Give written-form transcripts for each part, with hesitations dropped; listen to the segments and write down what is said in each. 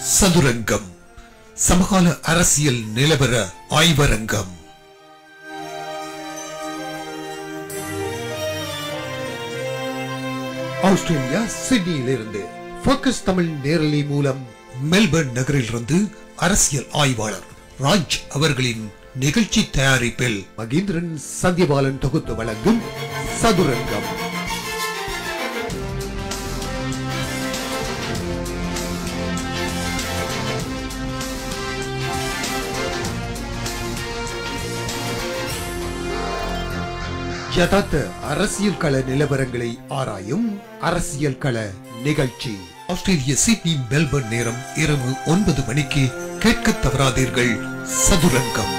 சதுரங்கம் சமகால அரசியல் நிலவர ஆய்வரங்கம். ஆஸ்திரேலியா சிட்னியிலிருந்து போக்கஸ் தமிழ் நேரலை மூலம் மெல்பர்ன் நகரிலிருந்து அரசியல் ஆய்வாளர் ராஜ் அவர்களின் நிகழ்ச்சி தயாரிப்பில் மகேந்திரன் சத்யபாலன் தொகுத்து வழங்கும் சதுரங்கம். யதார்த்த அரசியல் கள நிலவரங்களை ஆராயும் அரசியல் கள நிகழ்ச்சி. ஆஸ்திரேலிய சிட்னி மெல்பர்ன் நேரம் இரவு 9 மணிக்கு கேட்க தவறாதீர்கள். சதுரங்கம்.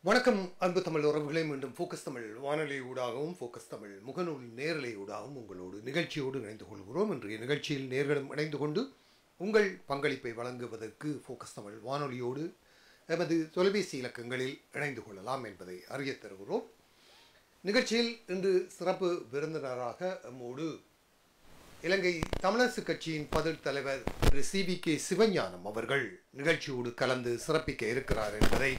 வணக்கம் அன்பு தமிழ் உறவுகளை, மீண்டும் போக்கஸ் தமிழ் வானொலி ஊடாகவும் போக்கஸ் தமிழ் முகநூல் நேரலை ஊடாகவும் உங்களோடு நிகழ்ச்சியோடு இணைந்து கொள்கிறோம். இன்றைய நிகழ்ச்சியில் நேர்களும் இணைந்து கொண்டு உங்கள் பங்களிப்பை வழங்குவதற்கு போக்கஸ் தமிழ் வானொலியோடு எமது தொலைபேசி இலக்கங்களில் இணைந்து கொள்ளலாம் என்பதை அறிய தருகிறோம். நிகழ்ச்சியில் இன்று சிறப்பு விருந்தினராக நம்மோடு இலங்கை தமிழரசு கட்சியின் பதில் தலைவர் திரு CVK சிவஞானம் அவர்கள் நிகழ்ச்சியோடு கலந்து சிறப்பிக்க இருக்கிறார் என்பதை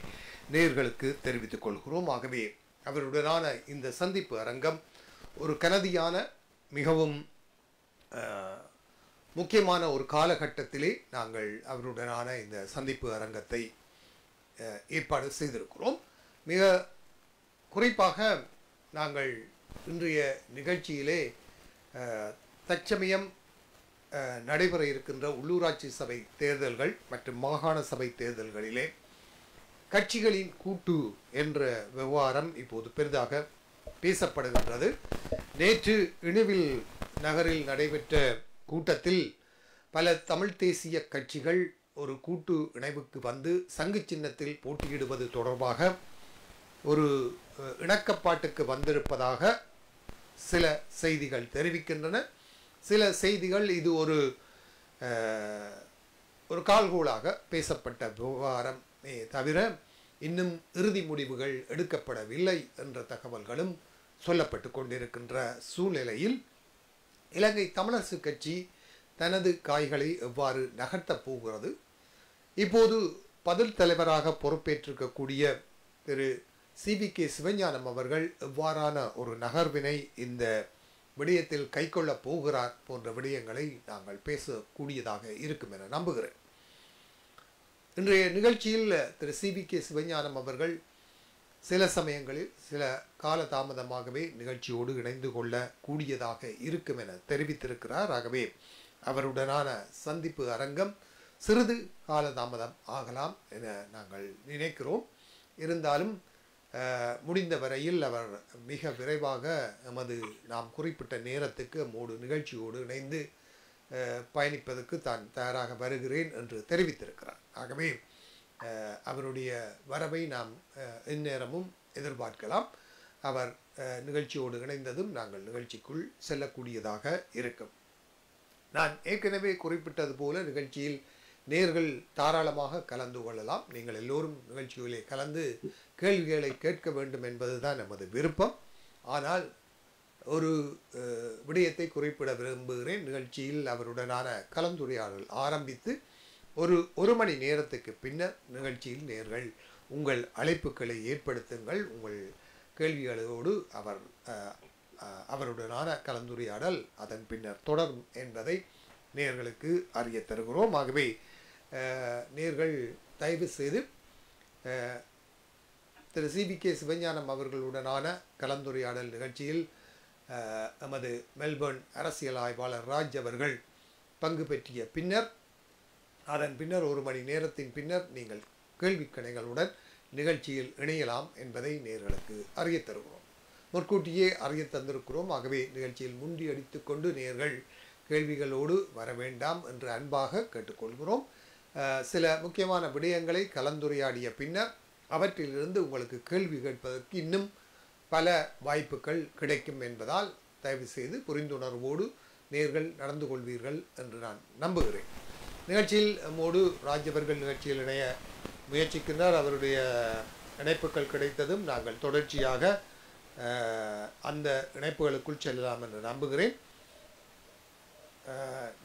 நேர்களுக்கு தெரிவித்துக் கொள்கிறோம். ஆகவே அவருடனான இந்த சந்திப்பு அரங்கம் ஒரு கனதியான மிகவும் முக்கியமான ஒரு காலகட்டத்திலே நாங்கள் அவருடனான இந்த சந்திப்பு அரங்கத்தை ஏற்பாடு செய்திருக்கிறோம். மிக குறிப்பாக நாங்கள் இன்றைய நிகழ்ச்சியிலே தற்சமயம் நடைபெற இருக்கின்ற உள்ளூராட்சி சபை தேர்தல்கள் மற்றும் மாகாண சபை தேர்தல்களிலே கட்சிகளின் கூட்டு என்ற விவகாரம் இப்போது பெரிதாக பேசப்படுகின்றது. நேற்று இணுவில் நகரில் நடைபெற்ற கூட்டத்தில் பல தமிழ் தேசிய கட்சிகள் ஒரு கூட்டு இணைவுக்கு வந்து சங்கு சின்னத்தில் போட்டியிடுவது தொடர்பாக ஒரு இணக்கப்பாட்டுக்கு வந்திருப்பதாக சில செய்திகள் தெரிவிக்கின்றன. சில செய்திகள் இது ஒரு கால்கோளாக பேசப்பட்ட விவகாரமே தவிர இன்னும் இறுதி முடிவுகள் எடுக்கப்படவில்லை என்ற தகவல்களும் சொல்லப்பட்டு கொண்டிருக்கின்ற சூழ்நிலையில் இலங்கை தமிழரசு கட்சி தனது காய்களை எவ்வாறு நகர்த்தப் போகிறது, இப்போது பதில் தலைவராக பொறுப்பேற்றிருக்கக்கூடிய திரு CVK சிவஞானம் அவர்கள் எவ்வாறான ஒரு நகர்வினை இந்த விடயத்தில் கைக்கொள்ளப் போகிறார் போன்ற விடயங்களை நாங்கள் பேசக்கூடியதாக இருக்கும் என நம்புகிறேன். இன்றைய நிகழ்ச்சியில் திரு CVK சிவஞானம் அவர்கள் சில சமயங்களில் சில காலதாமதமாகவே நிகழ்ச்சியோடு இணைந்து கொள்ள கூடியதாக இருக்கும் என தெரிவித்திருக்கிறார். ஆகவே அவருடனான சந்திப்பு அரங்கம் சிறிது காலதாமதம் ஆகலாம் என நாங்கள் நினைக்கிறோம். இருந்தாலும் முடிந்த வரையில் அவர் மிக விரைவாக எமது நாம் குறிப்பிட்ட நேரத்துக்கு நம்மோடு நிகழ்ச்சியோடு இணைந்து பயணிப்பதற்கு தான் தயாராக வருகிறேன் என்று தெரிவித்திருக்கிறார். ஆகவே அவருடைய வரவை நாம் எந்நேரமும் எதிர்பார்க்கலாம். அவர் நிகழ்ச்சியோடு இணைந்ததும் நாங்கள் நிகழ்ச்சிக்குள் செல்லக்கூடியதாக இருக்கும். நான் ஏற்கனவே குறிப்பிட்டது போல நிகழ்ச்சியில் நேர்கள் தாராளமாக கலந்து கொள்ளலாம். நீங்கள் எல்லோரும் நிகழ்ச்சிகளிலே கலந்து கேள்விகளை கேட்க வேண்டும் என்பதுதான் நமது விருப்பம். ஆனால் ஒரு விடயத்தை குறிப்பிட விரும்புகிறேன். நிகழ்ச்சியில் அவருடனான கலந்துரையாடல் ஆரம்பித்து ஒரு மணி நேரத்துக்கு பின்னர் நிகழ்ச்சியில் நேர்கள் உங்கள் அழைப்புகளை ஏற்படுத்துங்கள். உங்கள் கேள்விகளோடு அவருடனான கலந்துரையாடல் அதன் பின்னர் தொடரும் என்பதை நேர்களுக்கு அறிய தருகிறோம். ஆகவே நேர்கள் தயவு செய்து திரு CVK சிவஞானம் அவர்களுடனான கலந்துரையாடல் நிகழ்ச்சியில் எமது மெல்பர்ன் அரசியல் ஆய்வாளர் ராஜ் அவர்கள் பங்கு பெற்றிய பின்னர் அதன் பின்னர் 1 மணி நேரத்தின் பின்னர் நீங்கள் கேள்விக்கணைகளுடன் நிகழ்ச்சியில் இணையலாம் என்பதை நேர்களுக்கு அறிய தருகிறோம். முற்கூட்டியே அறிய தந்திருக்கிறோம். ஆகவே நிகழ்ச்சியில் முண்டி அடித்து கொண்டு நேர்கள் கேள்விகளோடு வர வேண்டாம் என்று அன்பாக கேட்டுக்கொள்கிறோம். சில முக்கியமான விடயங்களை கலந்துரையாடிய பின்னர் அவற்றிலிருந்து உங்களுக்கு கேள்வி கேட்பதற்கு இன்னும் பல வாய்ப்புகள் கிடைக்கும் என்பதால் தயவு செய்து புரிந்துணர்வோடு நேர்கள் நடந்து கொள்வீர்கள் என்று நான் நம்புகிறேன். நிகழ்ச்சியில் நம்மோடு ராஜ் அவர்கள் நிகழ்ச்சியில் இணைய முயற்சிக்கின்றார். அவருடைய இணைப்புகள் கிடைத்ததும் நாங்கள் தொடர்ச்சியாக அந்த இணைப்புகளுக்குள் செல்லலாம் என்று நம்புகிறேன்.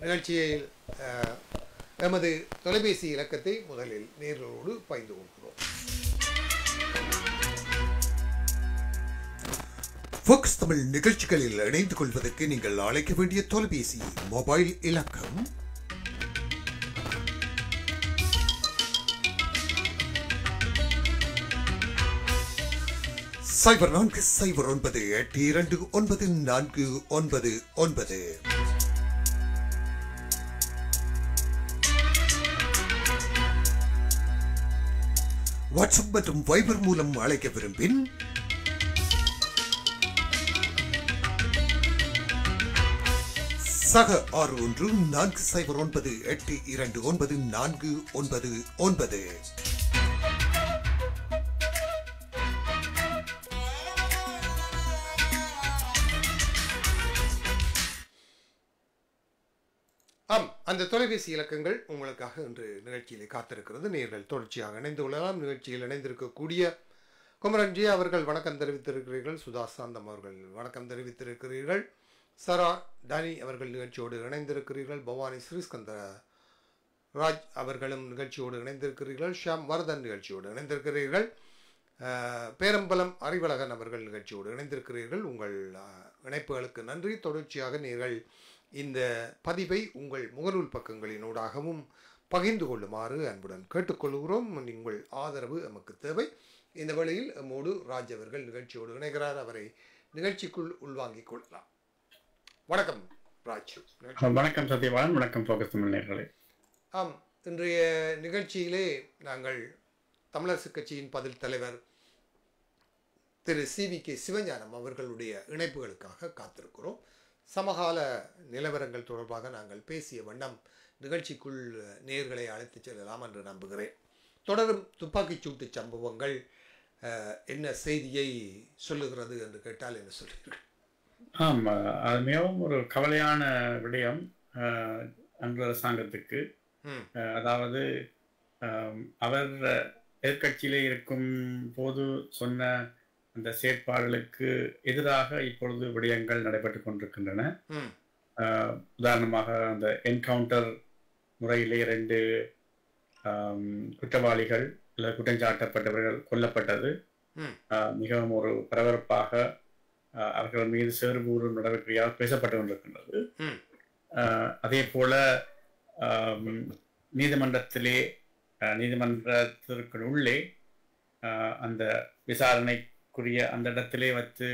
நிகழ்ச்சியில் எமது தொலைபேசி இலக்கத்தை முதலில் நேர்களோடு பகிர்ந்து கொள்கிறோம். ஃபோக்கஸ் தமிழ் நிகழ்ச்சிகளில் இணைந்து கொள்வதற்கு நீங்கள் அழைக்க வேண்டிய தொலைபேசி மொபைல் இலக்கம் 0409829499. வாட்ஸ்அப் மற்றும் வைபர் மூலம் அழைக்க விரும்பின் 614098299499. அந்த தொலைபேசி இலக்கங்கள் உங்களுக்காக இன்று நிகழ்ச்சியிலே காத்திருக்கிறது. நேர்கள் தொடர்ச்சியாக இணைந்து கொள்ளலாம். நிகழ்ச்சியில் இணைந்திருக்கக்கூடிய குமரன்ஜி அவர்கள் வணக்கம் தெரிவித்திருக்கிறீர்கள். சுதா சாந்தம் அவர்கள் வணக்கம் தெரிவித்திருக்கிறீர்கள். சரா டானி அவர்கள் நிகழ்ச்சியோடு இணைந்திருக்கிறீர்கள். பவானி ஸ்ரீஸ்கந்த ராஜ் அவர்களும் நிகழ்ச்சியோடு இணைந்திருக்கிறீர்கள். ஷாம் வரதன் நிகழ்ச்சியோடு இணைந்திருக்கிறீர்கள். பேரம்பலம் அறிவழகன் அவர்கள் நிகழ்ச்சியோடு இணைந்திருக்கிறீர்கள். உங்கள் இணைப்புகளுக்கு நன்றி. தொடர்ச்சியாக நீங்கள் இந்த பதிவை உங்கள் முகநூல் பக்கங்களினூடாகவும் பகிர்ந்து கொள்ளுமாறு அன்புடன் கேட்டுக்கொள்கிறோம். உங்கள் ஆதரவு நமக்கு தேவை. இந்த வேளையில் நம்மோடு ராஜ் அவர்கள் நிகழ்ச்சியோடு இணைகிறார். அவரை நிகழ்ச்சிக்குள் உள்வாங்கிக் கொள்ளலாம். வணக்கம் ராஜ். வணக்கம் சத்யபாலன். வணக்கம் ஃபோக்கஸ் தமிழ் நேயர்களே. ஆம், இன்றைய நிகழ்ச்சியிலே நாங்கள் தமிழரசு கட்சியின் பதில் தலைவர் திரு CVK சிவஞானம் அவர்களுடைய இணைப்புகளுக்காக காத்திருக்கிறோம். சமகால நிலவரங்கள் தொடர்பாக நாங்கள் பேசிய வண்ணம் நிகழ்ச்சிக்குள் நேர்களை அழைத்து செல்லலாம் என்று நம்புகிறேன். தொடரும் துப்பாக்கிச் சூட்டு சம்பவங்கள் என்ன செய்தியை சொல்லுகிறது என்று கேட்டால் என்ன சொல்லுங்கள்? ஆமாம், அது மிகவும் ஒரு கவலையான விடயம் அன்று அரசாங்கத்துக்கு. அதாவது அவர் எதிர்கட்சியிலே இருக்கும் போது சொன்ன அந்த செயற்பாடுகளுக்கு எதிராக இப்பொழுது விடயங்கள் நடைபெற்றுக் கொண்டிருக்கின்றன. உதாரணமாக அந்த என்கவுண்டர் முறையிலே 2 குற்றவாளிகள் அல்லது குற்றஞ்சாட்டப்பட்டவர்கள் கொல்லப்பட்டது மிகவும் ஒரு பரபரப்பாக அவர்கள் மீது சேறுபூர்வ நடவடிக்கையாக பேசப்பட்டு கொண்டிருக்கின்றது. அதே போல நீதிமன்றத்திற்கு உள்ளே அந்த விசாரணைக்குரிய அந்த இடத்திலே வைத்து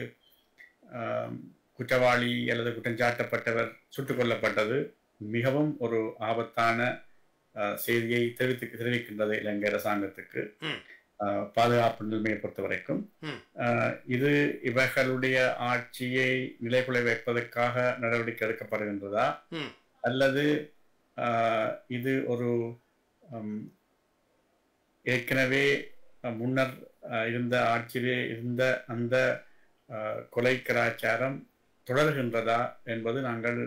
குற்றவாளி அல்லது குற்றஞ்சாட்டப்பட்டவர் சுட்டுக் கொல்லப்பட்டது மிகவும் ஒரு ஆபத்தான செய்தியை தெரிவிக்கின்றது இலங்கை அரசாங்கத்துக்கு. பாதுகாப்பு நிலைமையை பொறுத்த வரைக்கும் இது இவர்களுடைய ஆட்சியை நிலைகுலை வைப்பதற்காக நடவடிக்கை எடுக்கப்படுகின்றதா அல்லது இது ஒரு ஏற்கனவே முன்னர் இருந்த ஆட்சியிலே இருந்த அந்த கொலை கலாச்சாரம் தொடர்கின்றதா என்பது நாங்கள்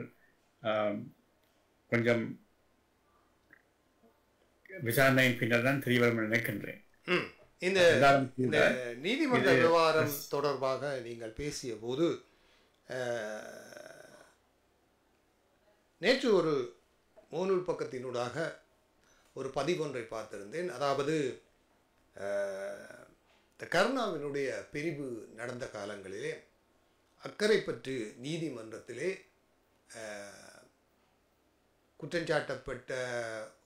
கொஞ்சம் விசாரணையின் பின்னர் தான் தெரிய வரும் நினைக்கின்றேன். இந்த நீதிமன்ற விவகாரம் தொடர்பாக நீங்கள் பேசிய போது நேற்று ஒரு முகநூல் பக்கத்தினூடாக ஒரு பதிவொன்றை பார்த்திருந்தேன். அதாவது கருணாவினுடைய பிரிவு நடந்த காலங்களிலே அக்கரைப்பற்று நீதிமன்றத்திலே குற்றஞ்சாட்டப்பட்ட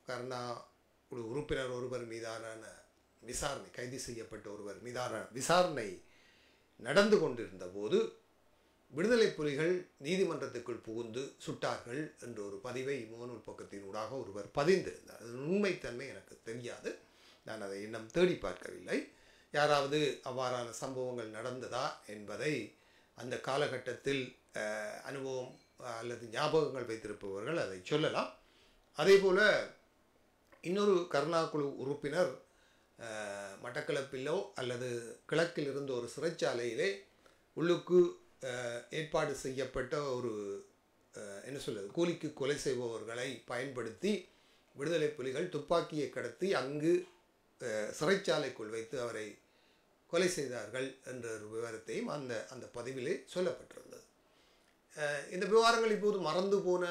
கருணா ஒரு உறுப்பினர் ஒருவர் மீதான விசாரணை, கைது செய்யப்பட்ட ஒருவர் மீதான விசாரணை நடந்து கொண்டிருந்த போது விடுதலை புலிகள் நீதிமன்றத்துக்குள் புகுந்து சுட்டார்கள் என்ற ஒரு பதிவை முகநூல் பக்கத்தினூடாக ஒருவர் பதிந்திருந்தார். அது உண்மைத்தன்மை எனக்கு தெரியாது, நான் அதை இன்னும் தேடி பார்க்கவில்லை. யாராவது அவ்வாறான சம்பவங்கள் நடந்ததா என்பதை அந்த காலகட்டத்தில் அனுபவம் அல்லது ஞாபகங்கள் வைத்திருப்பவர்கள் அதை சொல்லலாம். அதே போல் இன்னொரு கருணா குழு உறுப்பினர் மட்டக்களப்பிலோ அல்லது கிழக்கில் இருந்த ஒரு சிறைச்சாலையிலே உள்ளுக்கு ஏற்பாடு செய்யப்பட்ட ஒரு என்ன சொல்வது, கூலிக்கு கொலை செய்பவர்களை பயன்படுத்தி விடுதலை புலிகள் துப்பாக்கியை கடத்தி அங்கு சிறைச்சாலைக்குள் வைத்து அவரை கொலை செய்தார்கள் என்ற ஒரு விவரத்தையும் அந்த பதிவிலே சொல்லப்பட்டிருந்தது. இந்த விவகாரங்கள் இப்போது மறந்து போன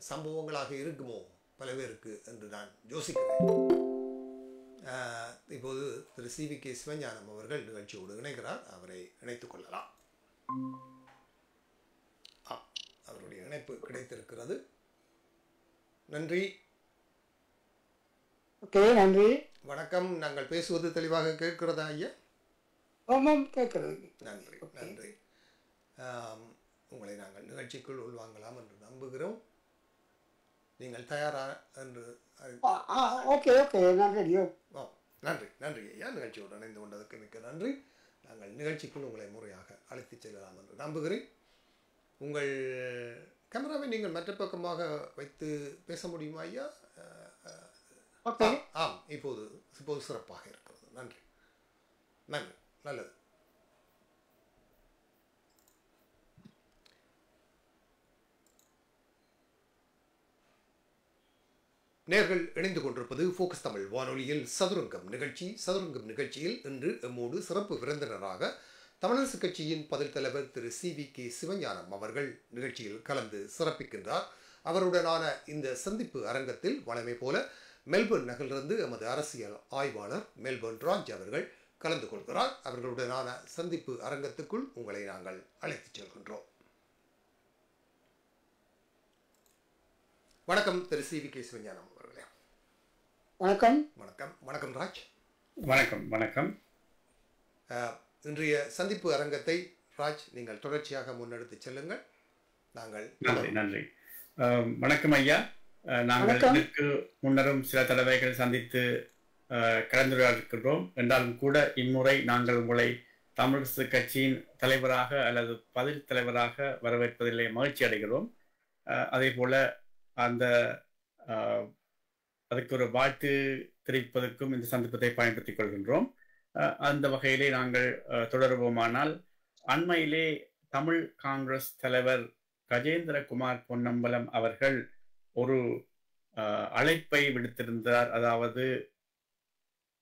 சம்பவங்களாக இருக்குமோ பல பேருக்கு என்று நான் யோசிக்கிறேன். இப்போது திரு CVK சிவஞானம் அவர்கள் நிகழ்ச்சியோடு இணைகிறார். அவரை இணைத்துக் கொள்ளலாம். அவருடைய இணைப்பு கிடைத்திருக்கிறது. நன்றி. ஓகே, நன்றி. வணக்கம். நாங்கள் பேசுவது தெளிவாக கேட்கிறதா ஐயா? ஆமாம், கேட்கிறது. நன்றி, நன்றி. உங்களை நாங்கள் நிகழ்ச்சிக்குள் உள்வாங்கலாம் என்று நம்புகிறோம். நீங்கள் தயாரா என்று? ஓகே ஓகே, நன்றி. நன்றி, நன்றி ஐயா. நிகழ்ச்சியோடு இணைந்து கொண்டதற்கு மிக்க நன்றி. நாங்கள் நிகழ்ச்சிக்குள் உங்களை முறையாக அழைத்துச் செல்லலாம் என்று நம்புகிறேன். உங்கள் கேமராவை நீங்கள் மற்ற பக்கமாக வைத்து பேச முடியுமா ஐயா? ஆம், இப்போது சிறப்பாக இருக்கிறது. நன்றி, நன்றி, நல்லது. நேர்கள் இணைந்து கொண்டிருப்பது ஃபோக்கஸ் தமிழ் வானொலியில் சதுரங்கம் நிகழ்ச்சி. சதுரங்கம் நிகழ்ச்சியில் இன்று எம்மோடு சிறப்பு விருந்தினராக தமிழரசுக் கட்சியின் பதில் தலைவர் திரு CVK சிவஞானம் அவர்கள் நிகழ்ச்சியில் கலந்து சிறப்பிக்கின்றார். அவருடனான இந்த சந்திப்பு அரங்கத்தில் வழமை போல மெல்பர்ன் நகரிலிருந்து எமது அரசியல் ஆய்வாளர் மெல்பர்ன் ராஜ் அவர்கள் கலந்து கொள்கிறார். அவர்களுடனான சந்திப்பு அரங்கத்துக்குள் உங்களை நாங்கள் அழைத்துச் செல்கின்றோம். வணக்கம் திரு CVK சிவஞானம் அவர்களே. வணக்கம். வணக்கம். வணக்கம் ராஜ். வணக்கம். வணக்கம். இன்றைய சந்திப்பு அரங்கத்தை ராஜ் நீங்கள் தொடர்ச்சியாக முன்னெடுத்து செல்லுங்கள். நாங்கள் நன்றி. நன்றி. வணக்கம் ஐயா. நாங்கள் இதற்கு முன்னரும் சில தடவைகள் சந்தித்து கலந்துரையாடுகின்றோம். என்றாலும் கூட இம்முறை நாங்கள் உங்களை தமிழரசு கட்சியின் தலைவராக அல்லது பதில் தலைவராக வரவேற்பதிலே மகிழ்ச்சி அடைகிறோம். அதே போல அதுக்கு ஒரு வாழ்த்து தெரிவிப்பதற்கும் இந்த சந்தர்ப்பத்தை பயன்படுத்திக் கொள்கின்றோம். அந்த வகையிலே நாங்கள் தொடருவோமானால், அண்மையிலே தமிழ் காங்கிரஸ் தலைவர் கஜேந்திரகுமார் பொன்னம்பலம் அவர்கள் ஒரு அழைப்பை விடுத்திருந்தார். அதாவது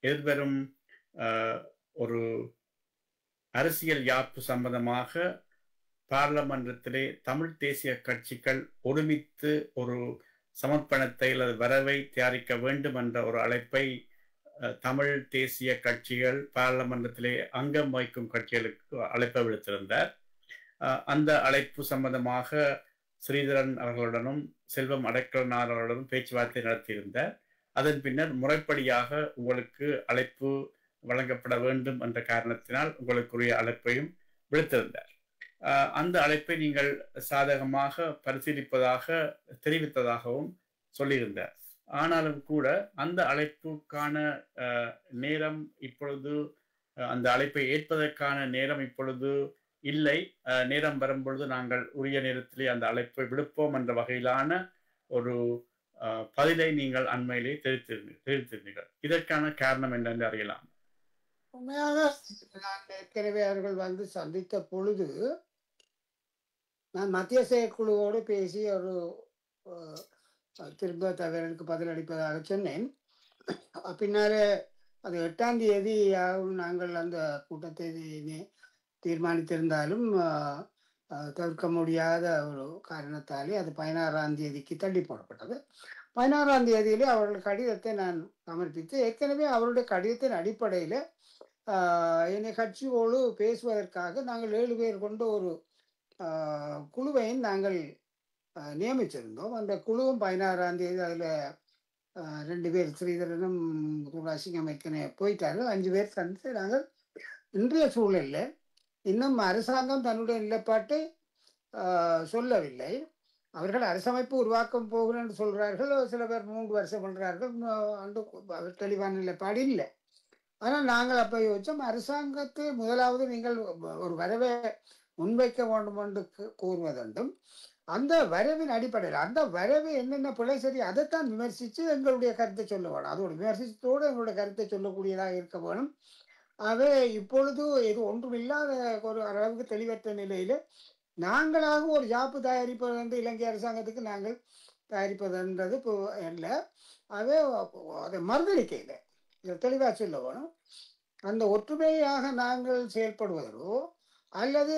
எதிர்வரும் ஒரு அரசியல் யாப்பு சம்பந்தமாக பார்லமன்றத்திலே தமிழ் தேசிய கட்சிகள் ஒருமித்து ஒரு சமர்ப்பணத்தை அல்லது வரவை தயாரிக்க வேண்டும் என்ற ஒரு அழைப்பை தமிழ் தேசிய கட்சிகள் பார்லமன்றத்திலே அங்கம் வகிக்கும் கட்சிகளுக்கு அழைப்பை விடுத்திருந்தார். அந்த அழைப்பு சம்பந்தமாக ஸ்ரீதரன் அவர்களுடனும் செல்வம் அடைக்கலனார் அவர்களுடனும் பேச்சுவார்த்தை நடத்தியிருந்தார். அதன் பின்னர் முறைப்படியாக உங்களுக்கு அழைப்பு வழங்கப்பட வேண்டும் என்ற காரணத்தினால் உங்களுக்குரிய அழைப்பையும் விடுத்திருந்தார். அந்த அழைப்பை நீங்கள் சாதகமாக பரிசீலிப்பதாக தெரிவித்ததாகவும் சொல்லியிருந்தார். ஆனாலும் கூட அந்த அழைப்புக்கான நேரம் இப்பொழுது, அந்த அழைப்பை ஏற்பதற்கான நேரம் இப்பொழுது இல்லை. நேரம் வரும்பொழுது நாங்கள் உரிய நேரத்திலே அந்த அழைப்பை விடுப்போம் என்ற வகையிலான ஒரு பதிலை நீங்கள் அண்மையிலே தெரிவித்திருந்தீர்கள். இதற்கான காரணம் என்னென்று அறியலாம்? உண்மையாக நான் ஏற்கனவே அவர்கள் சந்தித்த பொழுது நான் மத்திய செயற்குழுவோடு பேசி ஒரு திரும்ப தகவலுக்கு பதிலளிப்பதாக சொன்னேன். பின்னாலே அது 8ஆம் தேதி நாங்கள் அந்த கூட்டத்தை தீர்மானித்திருந்தாலும் தவிர்க்க முடியாத ஒரு காரணத்தாலே அது 16ஆம் தேதிக்கு தள்ளி போடப்பட்டது. 16ஆம் தேதியிலே அவர்கள் கடிதத்தை நான் சமர்ப்பித்து, ஏற்கனவே அவருடைய கடிதத்தின் அடிப்படையில் என்னை கட்சியோடு பேசுவதற்காக நாங்கள் 7 பேர் கொண்ட ஒரு குழுவையும் நாங்கள் நியமிச்சிருந்தோம். அந்த குழுவும் 16ஆம் தேதி அதில் 2 பேர் ஸ்ரீதரனும் துராசிங்கம் ஏற்கனவே போயிட்டார்கள். 5 பேர் சந்தித்து நாங்கள் இன்றைய சூழலில் இன்னும் அரசாங்கம் தன்னுடைய நிலைப்பாட்டை சொல்லவில்லை. அவர்கள் அரசமைப்பு உருவாக்கம் போகிறோம் என்று சொல்கிறார்கள். சில பேர் 3 வருஷம் பண்ணுறார்கள். தெளிவான நிலைப்பாடு இல்லை. ஆனால் நாங்கள் அப்போ யோசிச்சோம், அரசாங்கத்தை முதலாவது நீங்கள் ஒரு வரவை முன்வைக்க வேண்டும் என்று கூறுவதுண்டும், அந்த வரவின் அடிப்படையில் அந்த வரவு என்னென்ன பிழை சரி அதைத்தான் விமர்சித்து எங்களுடைய கருத்தை சொல்ல வேணும். அதோட விமர்சித்தோடு எங்களுடைய கருத்தை சொல்லக்கூடியதாக இருக்க வேணும். ஆகவே இப்பொழுது இது ஒன்றும் இல்லாத ஒரு அளவுக்கு தெளிவற்ற நிலையில் நாங்களாக ஒரு ஜாப்பு தயாரிப்பது என்று இலங்கை அரசாங்கத்துக்கு நாங்கள் தயாரிப்பதுன்றது இப்போ இல்லை. அதே அதை மறுதளிக்கையில் இதை தெளிவாக சொல்ல வேணும். அந்த ஒற்றுமையாக நாங்கள் செயல்படுவதோ அல்லது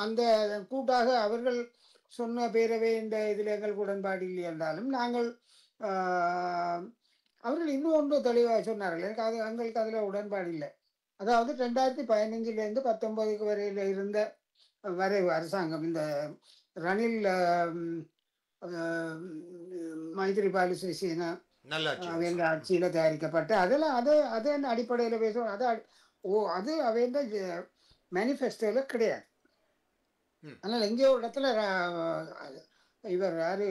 அந்த கூட்டாக அவர்கள் சொன்ன பேரவை இந்த இதில் எங்களுக்கு உடன்பாடு இல்லை என்றாலும் நாங்கள் அவர்கள் இன்னும் ஒன்று தெளிவாக சொன்னார்கள். எனக்கு அது எங்களுக்கு அதில் உடன்பாடு இல்லை. அதாவது 2015 19 வரையில் இருந்த வரைவு அரசாங்கம் இந்த ரணில் மைத்ரிபால சிறிசேனா ஆட்சியில் தயாரிக்கப்பட்ட அதெல்லாம் அதன் அடிப்படையில் பேசுவோம். அது அவைந்த மேனிஃபெஸ்டோவில் கிடையாது. அதனால் எங்கேயோ ஒரு இடத்துல இவர் யாரு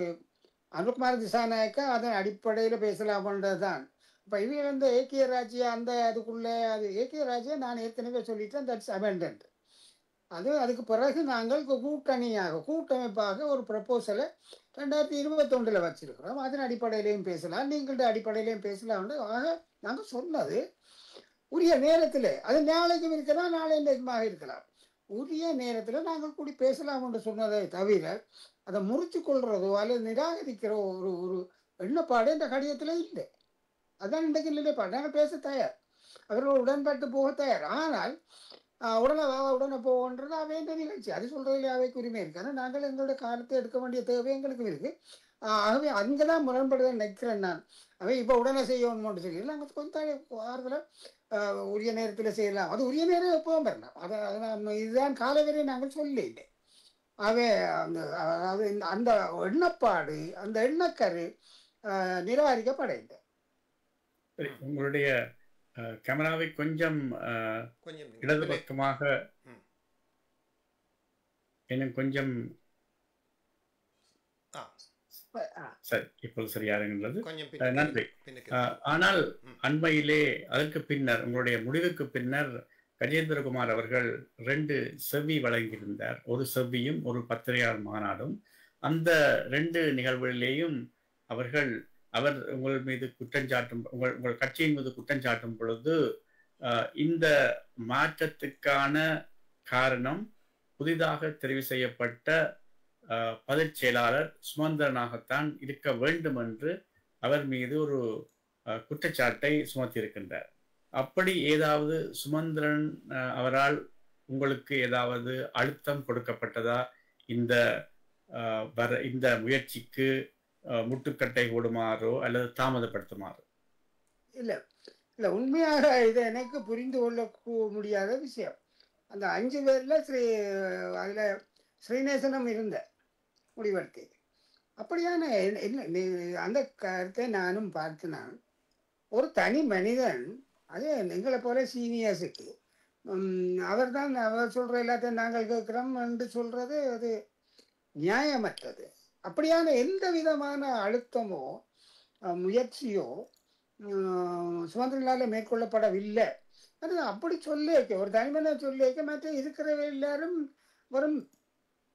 அனுகுமார் திசாநாயக்கா அதன் அடிப்படையில் பேசலாம்ன்றது தான். இப்போ இவங்க வந்து ஏக்கிய ராஜ்யம் அந்த அதுக்குள்ளே அது ஏக்கிய ராஜ்யம் நான் ஏற்கனவே சொல்லிட்டேன், தட்ஸ் அபெண்டன்ட். அதுக்கு பிறகு நாங்கள் கூட்டமைப்பாக ஒரு ப்ரப்போசலை 2021 வச்சிருக்கிறோம். அதன் அடிப்படையிலையும் பேசலாம், நீங்களோட அடிப்படையிலையும் பேசலாம். ஆக நாங்கள் சொன்னது உரிய நேரத்தில், அது நாளைக்கும் இருக்கலாம், நாளைக்கு இருக்கலாம், உரிய நேரத்தில் நாங்கள் கூடி பேசலாம் என்று சொன்னதை தவிர அதை முறிச்சு கொள்றதோ அல்லது நிராகரிக்கிற ஒரு எண்ணப்பாடு இந்த கடிதத்தில் இல்லை. அதான் இன்றைக்கு நிலைப்பாடு. நாங்கள் பேச தயார், அவர்கள் உடன்பட்டு போக தயார். ஆனால் உடனே போகன்றது அவைன்ற நிகழ்ச்சி, அது சொல்றதுல அவைக்கு உரிமை இருக்கு. ஆனால் நாங்கள் எங்களுடைய காலத்தை எடுக்க வேண்டிய தேவை எங்களுக்கு இருக்கு. ஆகவே அங்கே தான் முரண்படுதல் நினைக்கிறேன் நான். அவை இப்போ உடனே செய்யணும்னு சொல்லி நாங்கள் கொஞ்சம் வாரத்தில் உரிய நேரத்தில் செய்யலாம். அது உரிய நேரம் எப்பவும் வரலாம். அதை இதுதான் காலவரை நாங்கள் சொல்ல இல்லை. ஆகவே அதாவது அந்த எண்ணப்பாடு அந்த எண்ணக்கரு நிராகரிக்கப்படையில்லை. உங்களுடைய கேமராவை கொஞ்சம் இடது பக்கமாக இன்னும் கொஞ்சம் சரி, இப்போது சரியாருங்கிறது நன்றி. ஆனால் அண்மையிலே அதற்கு பின்னர் உங்களுடைய முடிவுக்கு பின்னர் கஜேந்திரகுமார் அவர்கள் 2 செவ்வி வழங்கியிருந்தார். ஒரு செவ்வியும் ஒரு பத்திரிகையாளர் மாநாடும். அந்த 2 நிகழ்வுகளிலேயும் அவர் உங்கள் மீது குற்றஞ்சாட்டும், உங்கள் கட்சியின் மீது குற்றஞ்சாட்டும் பொழுது இந்த மாற்றத்துக்கான காரணம் புதிதாக தெரிவு செய்யப்பட்ட பதில் செயலாளர் சுமந்திரனாகத்தான் இருக்க வேண்டும் என்று அவர் மீது ஒரு குற்றச்சாட்டை சுமத்தியிருக்கின்றார். அப்படி ஏதாவது சுமந்திரன் அவரால் உங்களுக்கு ஏதாவது அழுத்தம் கொடுக்கப்பட்டதா இந்த முயற்சிக்கு முட்டுக்கட்டை போடுமாறோ அல்லது தாமதப்படுத்துமாறோ? இல்லை உண்மையாக இது எனக்கு புரிந்து கொள்ள முடியாத விஷயம். அந்த 5 பேர்ல அதில் ஸ்ரீநேசனும் இருந்த முடிவெடுத்து அப்படியான அந்த கருத்தை நானும் பார்த்தினான். ஒரு தனி மனிதன், அதே எங்களை போல சீனியர்ஸுக்கு அவர் சொல்கிற எல்லாத்தையும் நாங்கள் கேட்குறோம் என்று சொல்கிறது அது நியாயமற்றது. அப்படியான எந்த விதமான அழுத்தமோ முயற்சியோ சுதந்திரனால மேற்கொள்ளப்படவில்லை. அது அப்படி சொல்லிக்க ஒரு தனிமனை சொல்லிக்க மற்ற இருக்கிற எல்லாரும் வரும்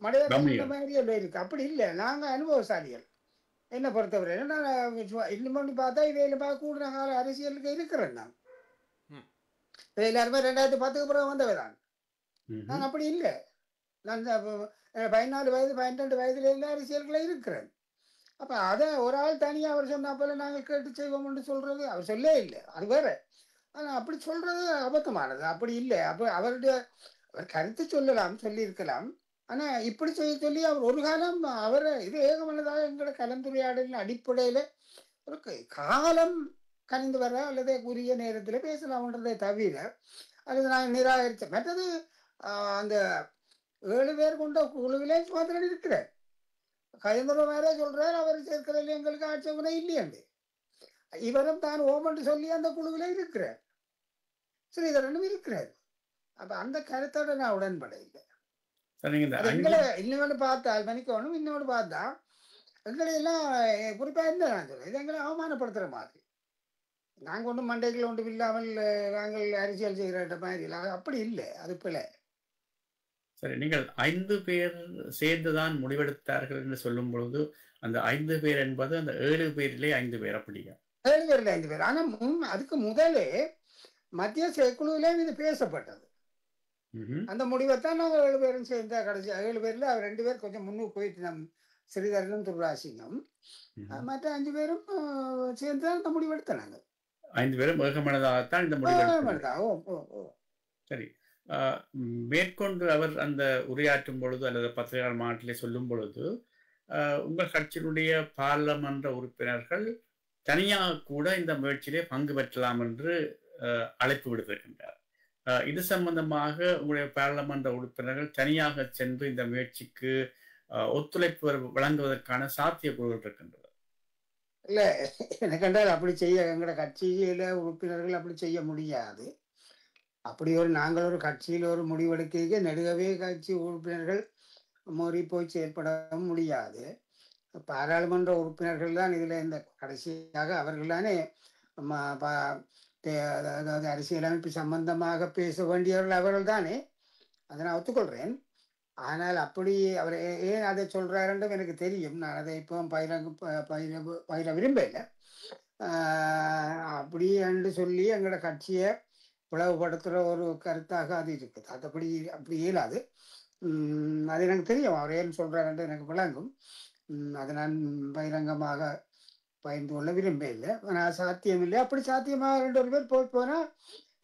மடையாத மாதிரி இருக்கு. அப்படி இல்லை, நாங்கள் அனுபவசாலிகள். என்னை பொறுத்தவரை இன்னும் பண்ணி பார்த்தா இவையில கூடுதல் கால அரசியலுக்கு இருக்கிறேன். நான் எல்லாருமே 2010 பிறகு வந்தவைதான். நான் அப்படி இல்லை. நான் 14 வயது 12 வயதுல எல்லா அரசியல்களை இருக்கிறேன். அப்ப அதை ஒரு ஆள் தனியாக அவர் சொன்ன போல நாங்கள் கேட்டு செய்வோம்னு சொல்றது அவர் சொல்லே இல்லை, அது வேற. ஆனால் அப்படி சொல்றது அபத்தமானது. அப்படி இல்லை. அவர் கருத்து சொல்லியிருக்கலாம். ஆனால் இப்படி சொல்லி அவர் ஒரு காலம் இது ஏகமனதாக எங்களோட கலந்துரையாடலின் அடிப்படையில் ஒரு காலம் கணிந்து வர அல்லது உரிய நேரத்தில் பேசலாம்ன்றதை தவிர அல்லது நாங்கள் நிராகரித்தோம். மற்றது அந்த 7 பேர் கொண்ட குழுவிலே சுமந்திரன் இருக்கிறார். கஜேந்திரகுமாரே சொல்றார் அவர் சேர்க்கிறதுல எங்களுக்கு ஆட்சேபனை இல்லையண்டு. இவரும் தான் ஓமன்று சொல்லி அந்த குழுவில இருக்கிறார். ஸ்ரீதரனும் இருக்கிறார். அப்ப அந்த கருத்தோட நான் உடன்பட இல்லை. இன்னொன்று பார்த்தால் மன்னிக்கணும், இன்னொன்று பார்த்தா எங்களை எல்லாம் குறிப்பா என்ன நான் சொல்றேன், இது எங்களை அவமானப்படுத்துற மாதிரி. நாங்கள் ஒன்றும் மண்டைகள் ஒன்றும் இல்லாமல் நாங்கள் அரசியல் செய்கிற மாதிரி இல்லை. அப்படி இல்லை, அது பிள்ளை. சரி, நீங்கள் 5 பேர் சேர்ந்துதான் முடிவெடுத்தார்கள் என்று சொல்லும் பொழுது அந்த 5 பேர் என்பது அந்த 7 பேரிலே 5 பேர் அப்படியா? 7 பேர்ல 5 பேர். ஆனா அதுக்கு முதலே மத்திய செயற்குழுவிலே இது பேசப்பட்டது. அந்த முடிவைத்தான் நாங்கள் 7 பேரும் சேர்ந்த கடைசி 7 பேர்ல அவர் 2 பேர் கொஞ்சம் முன்னுக்கு போயிட்டு நம் ஸ்ரீதரனும் துர்ராசிங்கம் மற்ற 5 பேரும் சேர்ந்து அந்த முடிவெடுத்த நாங்கள் 5 பேரும் ஏகமனதாகத்தான் இந்த முடிவு. சரி, மேற்கொண்டு அவர் அந்த உரையாற்றும் பொழுது அல்லது பத்திரிகையாளர் மாநாட்டிலே சொல்லும் பொழுது உங்கள் கட்சியினுடைய பாராளுமன்ற உறுப்பினர்கள் தனியாக கூட இந்த முயற்சியிலே பங்கு பெற்றலாம் என்று அழைப்பு விடுத்திருக்கின்றார். இது சம்பந்தமாக உங்களுடைய பாராளுமன்ற உறுப்பினர்கள் தனியாக சென்று இந்த முயற்சிக்கு ஒத்துழைப்பு வழங்குவதற்கான சாத்தியக்கூறுகள் இருக்கின்றது. இல்ல, எனக்கு கண்டால் அப்படி செய்ய எங்களோட கட்சியில உறுப்பினர்கள் அப்படி செய்ய முடியாது. அப்படி நாங்கள் ஒரு கட்சியில் ஒரு முடிவெடுக்க நெடுகவே கட்சி உறுப்பினர்கள் மோறி போய் செயல்பட முடியாது. பாராளுமன்ற உறுப்பினர்கள் தான் இதுல இந்த கடைசியாக அவர்கள் தானே அதாவது அரசியலமைப்பு சம்பந்தமாக பேச வேண்டியவர்கள் அவர்கள் தானே, அதை நான் ஒத்துக்கொள்றேன். ஆனால் அப்படி அவர் ஏன் அதை சொல்றாருன்றது எனக்கு தெரியும். நான் அதை இப்போ பயிர விரும்பல. அப்படி என்று சொல்லி எங்களோட கட்சியை பிளவுபடுத்துகிற ஒரு கருத்தாக அது இருக்குது. அது அப்படி இயலாது. அது எனக்கு தெரியும் அவர் ஏன் சொல்றாருன்றது எனக்கு விளங்கும். அதை நான் பகிரங்கமாக பகிர்ந்து கொள்ள விரும்ப இல்லை. ஆனால் சாத்தியம் இல்லை. அப்படி சாத்தியமாக 2 பேர் போனால்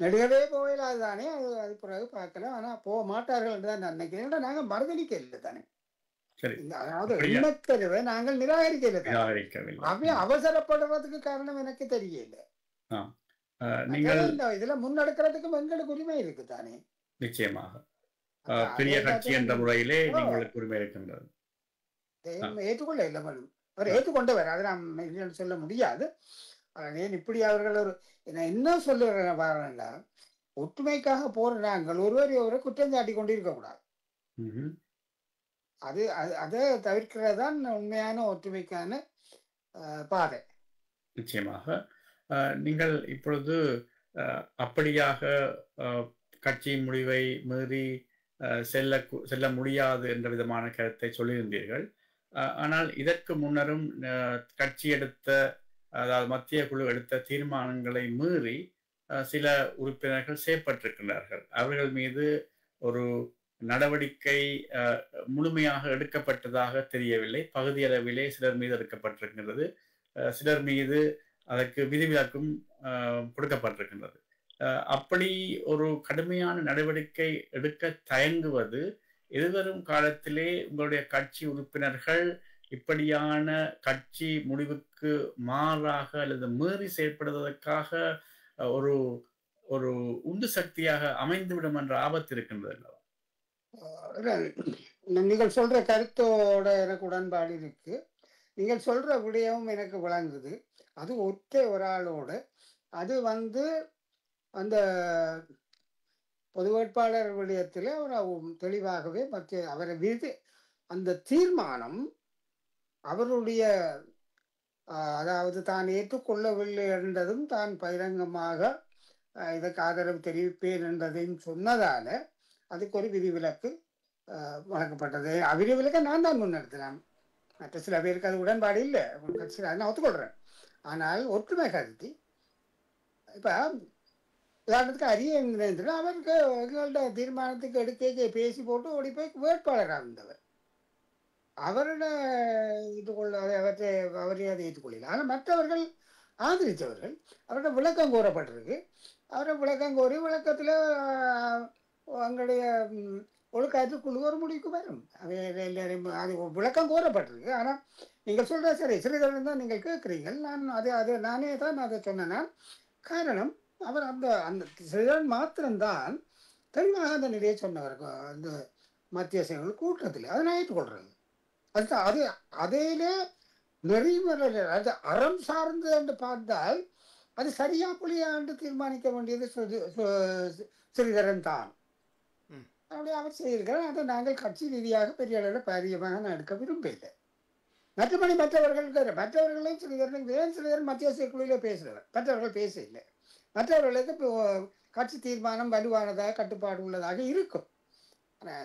நெடுகவே போயிடாது தானே, அது பிறகு பார்க்கலாம். ஆனால் போக மாட்டார்கள் என்று தான் நான் நினைக்கிறேன். நாங்கள் மறுதளிக்க இல்லை தானே, அதாவது உண்மைத்தருவை நாங்கள் நிராகரிக்கவில்லை. அப்படியே அவசரப்படுறதுக்கு காரணம் எனக்கு தெரியல. இதுல முன்னெடுக்கிறதுக்கு எங்களுக்கு உரிமை இருக்கு தானே. நிச்சயமாக பெரிய கட்சி என்ற முறையிலே உங்களுக்கு உரிமை இருக்கின்றது. ஏற்றுக்கொள்ள இல்லை, அவர் ஏற்றுக்கொண்டவர், அதை நாம் சொல்ல முடியாது. ஏன் இப்படி அவர்கள் என்ன சொல்லுறா, ஒற்றுமைக்காக போற நாங்கள் ஒருவரை குற்றம் சாட்டி கொண்டு இருக்க கூடாது. அதை தவிர்க்கிறதான் உண்மையான ஒற்றுமைக்கான பாதை. நிச்சயமாக நீங்கள் இப்பொழுது அப்படியாக கட்சி முடிவை மீறி செல்ல முடியாது என்ற விதமான கருத்தை சொல்லியிருந்தீர்கள். ஆனால் இதற்கு முன்னரும் கட்சி எடுத்த, அதாவது மத்திய குழு எடுத்த தீர்மானங்களை மீறி சில உறுப்பினர்கள் செய்யப்பட்டிருக்கிறார்கள். அவர்கள் மீது ஒரு நடவடிக்கை முழுமையாக எடுக்கப்பட்டதாக தெரியவில்லை. பகுதியளவிலே சிலர் மீது எடுக்கப்பட்டிருக்கின்றது, சிலர் மீது அதற்கு விதிவிலக்கும் கொடுக்கப்பட்டிருக்கின்றது. அப்படி ஒரு கடுமையான நடவடிக்கை எடுக்க தயங்குவது எதிர்வரும் காலத்திலே உங்களுடைய கட்சி உறுப்பினர்கள் இப்படியான கட்சி முடிவுக்கு மாறாக அல்லது மீறி செயற்படுவதற்காக ஒரு ஒரு உந்து சக்தியாக அமைந்துவிடும் என்ற ஆபத்து இருக்கின்றது. நீங்கள் சொல்ற கருத்தோட எனக்கு உடன்பாடு இருக்கு. நீங்கள் சொல்ற விடயமும் எனக்கு விளங்குது. அது ஒற்றை ஒரு ஆளோட அது அந்த பொது வேட்பாளர் விடயத்தில் அவர் தெளிவாகவே மற்ற அவரை விருது அந்த தீர்மானம் அவருடைய அதாவது தான் ஏற்றுக்கொள்ளவில்லை என்றதும் தான் பகிரங்கமாக இதற்கு ஆதரவு தெரிவிப்பேன் என்றதையும் சொன்னதால அதுக்கு ஒரு விதிவிலக்கு வழங்கப்பட்டது. விதிவிலக்கை நான் தான் முன்னெடுத்தேன். மற்ற சில பேருக்கு அது உடன்பாடு இல்லை, நான் ஒத்துக்கொள்றேன். ஆனால் ஒற்றுமை கருதி இப்ப உதாரணத்துக்கு அரியந்திரன் அவருக்கு எங்கள்ட தீர்மானத்துக்கு எடுக்க பேசி போட்டு ஓடி போய் வேட்பாளராக இருந்தவர். அவரோட அவரை அதை ஏற்றுக்கொள்ளல. ஆனால் மற்றவர்கள் ஆதரித்தவர்கள் அவரோட விளக்கம் கோரப்பட்டிருக்கு. அவரை விளக்கம் கோரி விளக்கத்தில் எங்களுடைய ஒழுக்காற்று குழு ஒரு முடிவுக்கு வரும். எல்லாரையும் அது விளக்கம் கோரப்பட்டிருக்கு. ஆனால் நீங்கள் சொல்ற சரி சிறிதளவு தான் நீங்கள் கேட்குறீங்க. நான் நானே தான் அதை சொன்னேன். காரணம் அவர் அந்த சிறிதளவு மாத்திரம்தான் தெளிவாக அந்த நிலையை சொன்னவர் அந்த மத்திய செயல்கள் கூட்டத்தில். அதை நான் ஏற்றுக்கொள்றேன். அது அதையிலே நெறிமுறை அது அறம் சார்ந்து என்று பார்த்தால் அது சரியா புலியாண்டு தீர்மானிக்க வேண்டியது ஸ்ரீதரன் தான். அப்படியே அவர் செய்திருக்கிறார். அதை நாங்கள் கட்சி ரீதியாக பெரிய அளவில் பாரியமாக நான் எடுக்க விரும்பவில்லை. மற்றபடி மற்றவர்களையும் ஸ்ரீதரன் ஏன் ஸ்ரீதரன் மத்திய குழுவிலே பேசுகிறவர், மற்றவர்கள் பேச இல்லை. மற்றவர்களுக்கு கட்சி தீர்மானம் வலுவானதாக கட்டுப்பாடு உள்ளதாக இருக்கும்.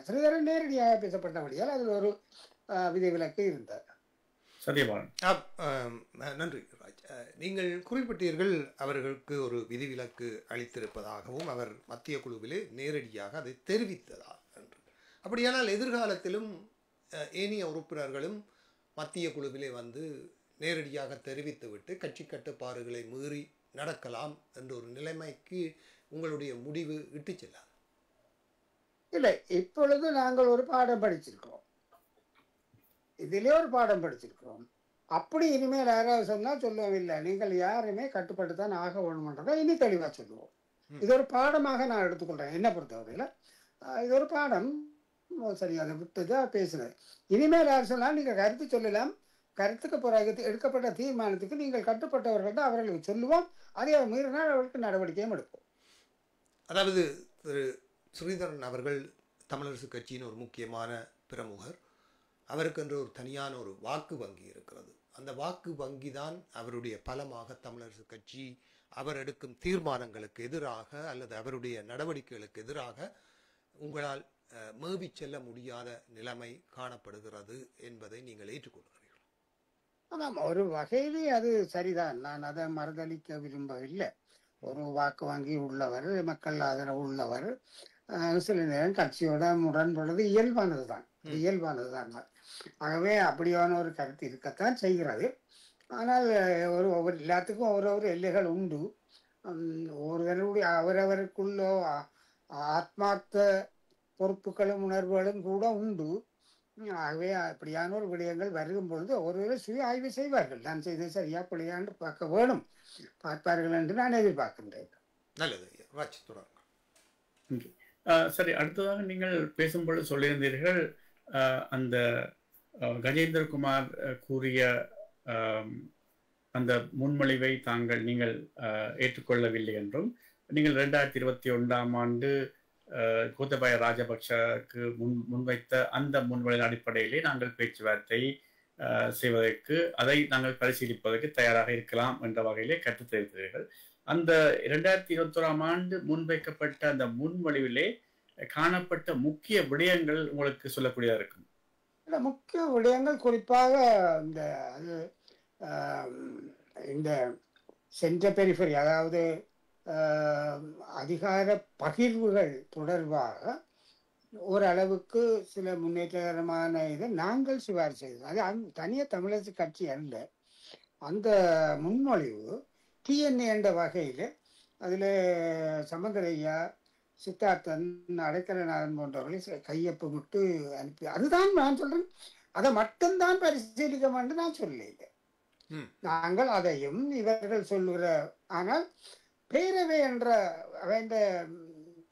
ஸ்ரீதரன் நேரடியாக பேசப்பட்டபடியால் அதில் ஒரு விதிவிலக்கு இருந்தார். சத்யபாலன். நன்றி ராஜ். நீங்கள் குறிப்பிட்டீர்கள் அவர்களுக்கு ஒரு விதிவிலக்கு அளித்திருப்பதாகவும் அவர் மத்திய குழுவிலே நேரடியாக அதை தெரிவித்ததால் என்று. அப்படியானால் எதிர்காலத்திலும் ஏனைய உறுப்பினர்களும் மத்திய குழுவிலே வந்து நேரடியாக தெரிவித்துவிட்டு கட்சி கட்டுப்பாடுகளை மீறி நடக்கலாம் என்ற ஒரு நிலைமைக்கு உங்களுடைய முடிவு இட்டு செல்லாது? இல்லை, இப்பொழுது நாங்கள் ஒரு பாடம் படிச்சிருக்கிறோம், இதிலே ஒரு பாடம் படிச்சிருக்கிறோம். அப்படி இனிமேல் யாராவது சொன்னால் சொல்லுவோம், இல்லை நீங்கள் யாருமே கட்டுப்பட்டு தான் ஆக வேணுமன்றதை இனி தெளிவாக சொல்லுவோம். இது ஒரு பாடமாக நான் எடுத்துக்கொள்கிறேன். என்ன பொறுத்தவரையில் இது ஒரு பாடம். சரி, அதை விட்டுதான் பேசுனது. இனிமேல் யார் சொன்னால் நீங்கள் கருத்து சொல்லலாம், கருத்துக்கு பிறகு எடுக்கப்பட்ட தீர்மானத்துக்கு நீங்கள் கட்டுப்பட்டவர்கள் அவர்களுக்கு சொல்லுவோம், அதை மீறினால் அவர்களுக்கு நடவடிக்கையும் எடுப்போம். அதாவது திரு ஸ்ரீதரன் அவர்கள் தமிழரசு கட்சியின் ஒரு முக்கியமான பிரமுகர். அவருக்கென்று ஒரு தனியான ஒரு வாக்கு வங்கி இருக்கிறது. அந்த வாக்கு வங்கி தான் அவருடைய பலமாக தமிழரசு கட்சி அவர் எடுக்கும் தீர்மானங்களுக்கு எதிராக அல்லது அவருடைய நடவடிக்கைகளுக்கு எதிராக உங்களால் மேவி செல்ல முடியாத நிலைமை காணப்படுகிறது என்பதை நீங்கள் ஏற்றுக்கொள்கிறீர்கள்? ஆமாம், ஒரு வகையிலே அது சரிதான். நான் அதை மறுதளிக்க விரும்பவில்லை. ஒரு வாக்கு வங்கி உள்ளவர், மக்கள் ஆதரவு உள்ளவர், சில நேரம் கட்சியோட முரண்படுறது இயல்பானது தான், ஆகவே அப்படியான ஒரு கருத்து இருக்கத்தான் செய்கிறது. ஆனால் ஒவ்வொரு எல்லாத்துக்கும் ஒவ்வொரு எல்லைகள் உண்டு. ஒருவருடைய அவரவருக்குள்ள ஆத்மார்த்த பொறுப்புகளும் உணர்வுகளும் கூட உண்டு. ஆகவே அப்படியான ஒரு விடயங்கள் வருகும் பொழுது ஒருவரை சுய ஆய்வு செய்வார்கள். நான் செய்தது சரியா பிள்ளையாண்டு பார்க்க வேணும், பார்ப்பார்கள் என்று நான் எதிர்பார்க்கின்றேன். நல்லது. சரி, அடுத்ததாக நீங்கள் பேசும்பொழுது சொல்லியிருந்தீர்கள் அந்த கஜேந்திரகுமார் கூறிய அந்த முன்மொழிவை நீங்கள் ஏற்றுக்கொள்ளவில்லை என்றும், நீங்கள் 2021ஆம் ஆண்டு கோத்தபாய ராஜபக்சக்கு முன்வைத்த அந்த முன்மொழியின் அடிப்படையிலே நாங்கள் பேச்சுவார்த்தை செய்வதற்கு, அதை நாங்கள் பரிசீலிப்பதற்கு தயாராக இருக்கலாம் என்ற வகையிலே கருத்து தெரிவித்தீர்கள். அந்த 2021ஆம் ஆண்டு முன்வைக்கப்பட்ட அந்த முன்மொழிவிலே காணப்பட்ட முக்கிய விடயங்கள் உங்களுக்கு சொல்லக்கூடியதா இருக்கும்? முக்கிய விடயங்கள் குறிப்பாக இந்த சென்ட்ரல் பெரிஃபரி, அதாவது அதிகார பகிர்வுகள் தொடர்பாக ஓரளவுக்கு சில முன்னேற்றகரமான இதை நாங்கள் சிபாரிசு செய்தோம். அது தனிய தமிழரசு கட்சி அல்ல. அந்த முன்மொழிவு டிஎன்ஏ என்ற வகையில் அதில் சம்பந்தரையா, சித்தார்த்தன், அடைக்கலநாதன் போன்றவர்களை கையொப்பு விட்டு அனுப்பி, அதுதான் நான் சொல்றேன். அதை மட்டும்தான் பரிசீலிக்க வேண்டும் நான் சொல்லல. நாங்கள் அதையும் இவர்கள் சொல்லுகிற, ஆனால் பேரவை என்ற வேண்ட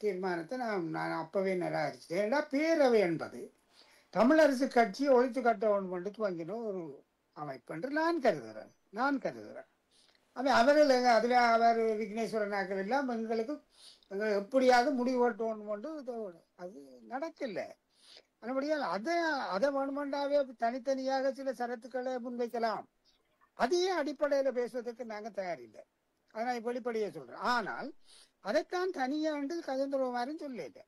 தீர்மானத்தை நான் அப்பவே நிராகரிச்சேன். ஏன்னா பேரவை என்பது தமிழரசு கட்சியை ஒழித்து கட்ட வேண்டும் துவங்கின ஒரு அமைப்பு என்று நான் கருதுகிறேன். அவர்கள் அதில் அவர் விக்னேஸ்வரனாக்கள் எல்லாம் எங்களுக்கு எப்படியாவது முடிவு கட்டணும், அது நடக்கல. அதுபடியால் அதை வேணுமென்றாவே தனித்தனியாக சில சரத்துக்களை முன்வைக்கலாம். அதையே அடிப்படையில் பேசுவதற்கு நாங்கள் தயாரில்லை. அதை நான் வெளிப்படையே சொல்றேன். ஆனால் அதைத்தான் தனியாண்டு கஜேந்திரகுமாரும் சொல்லல.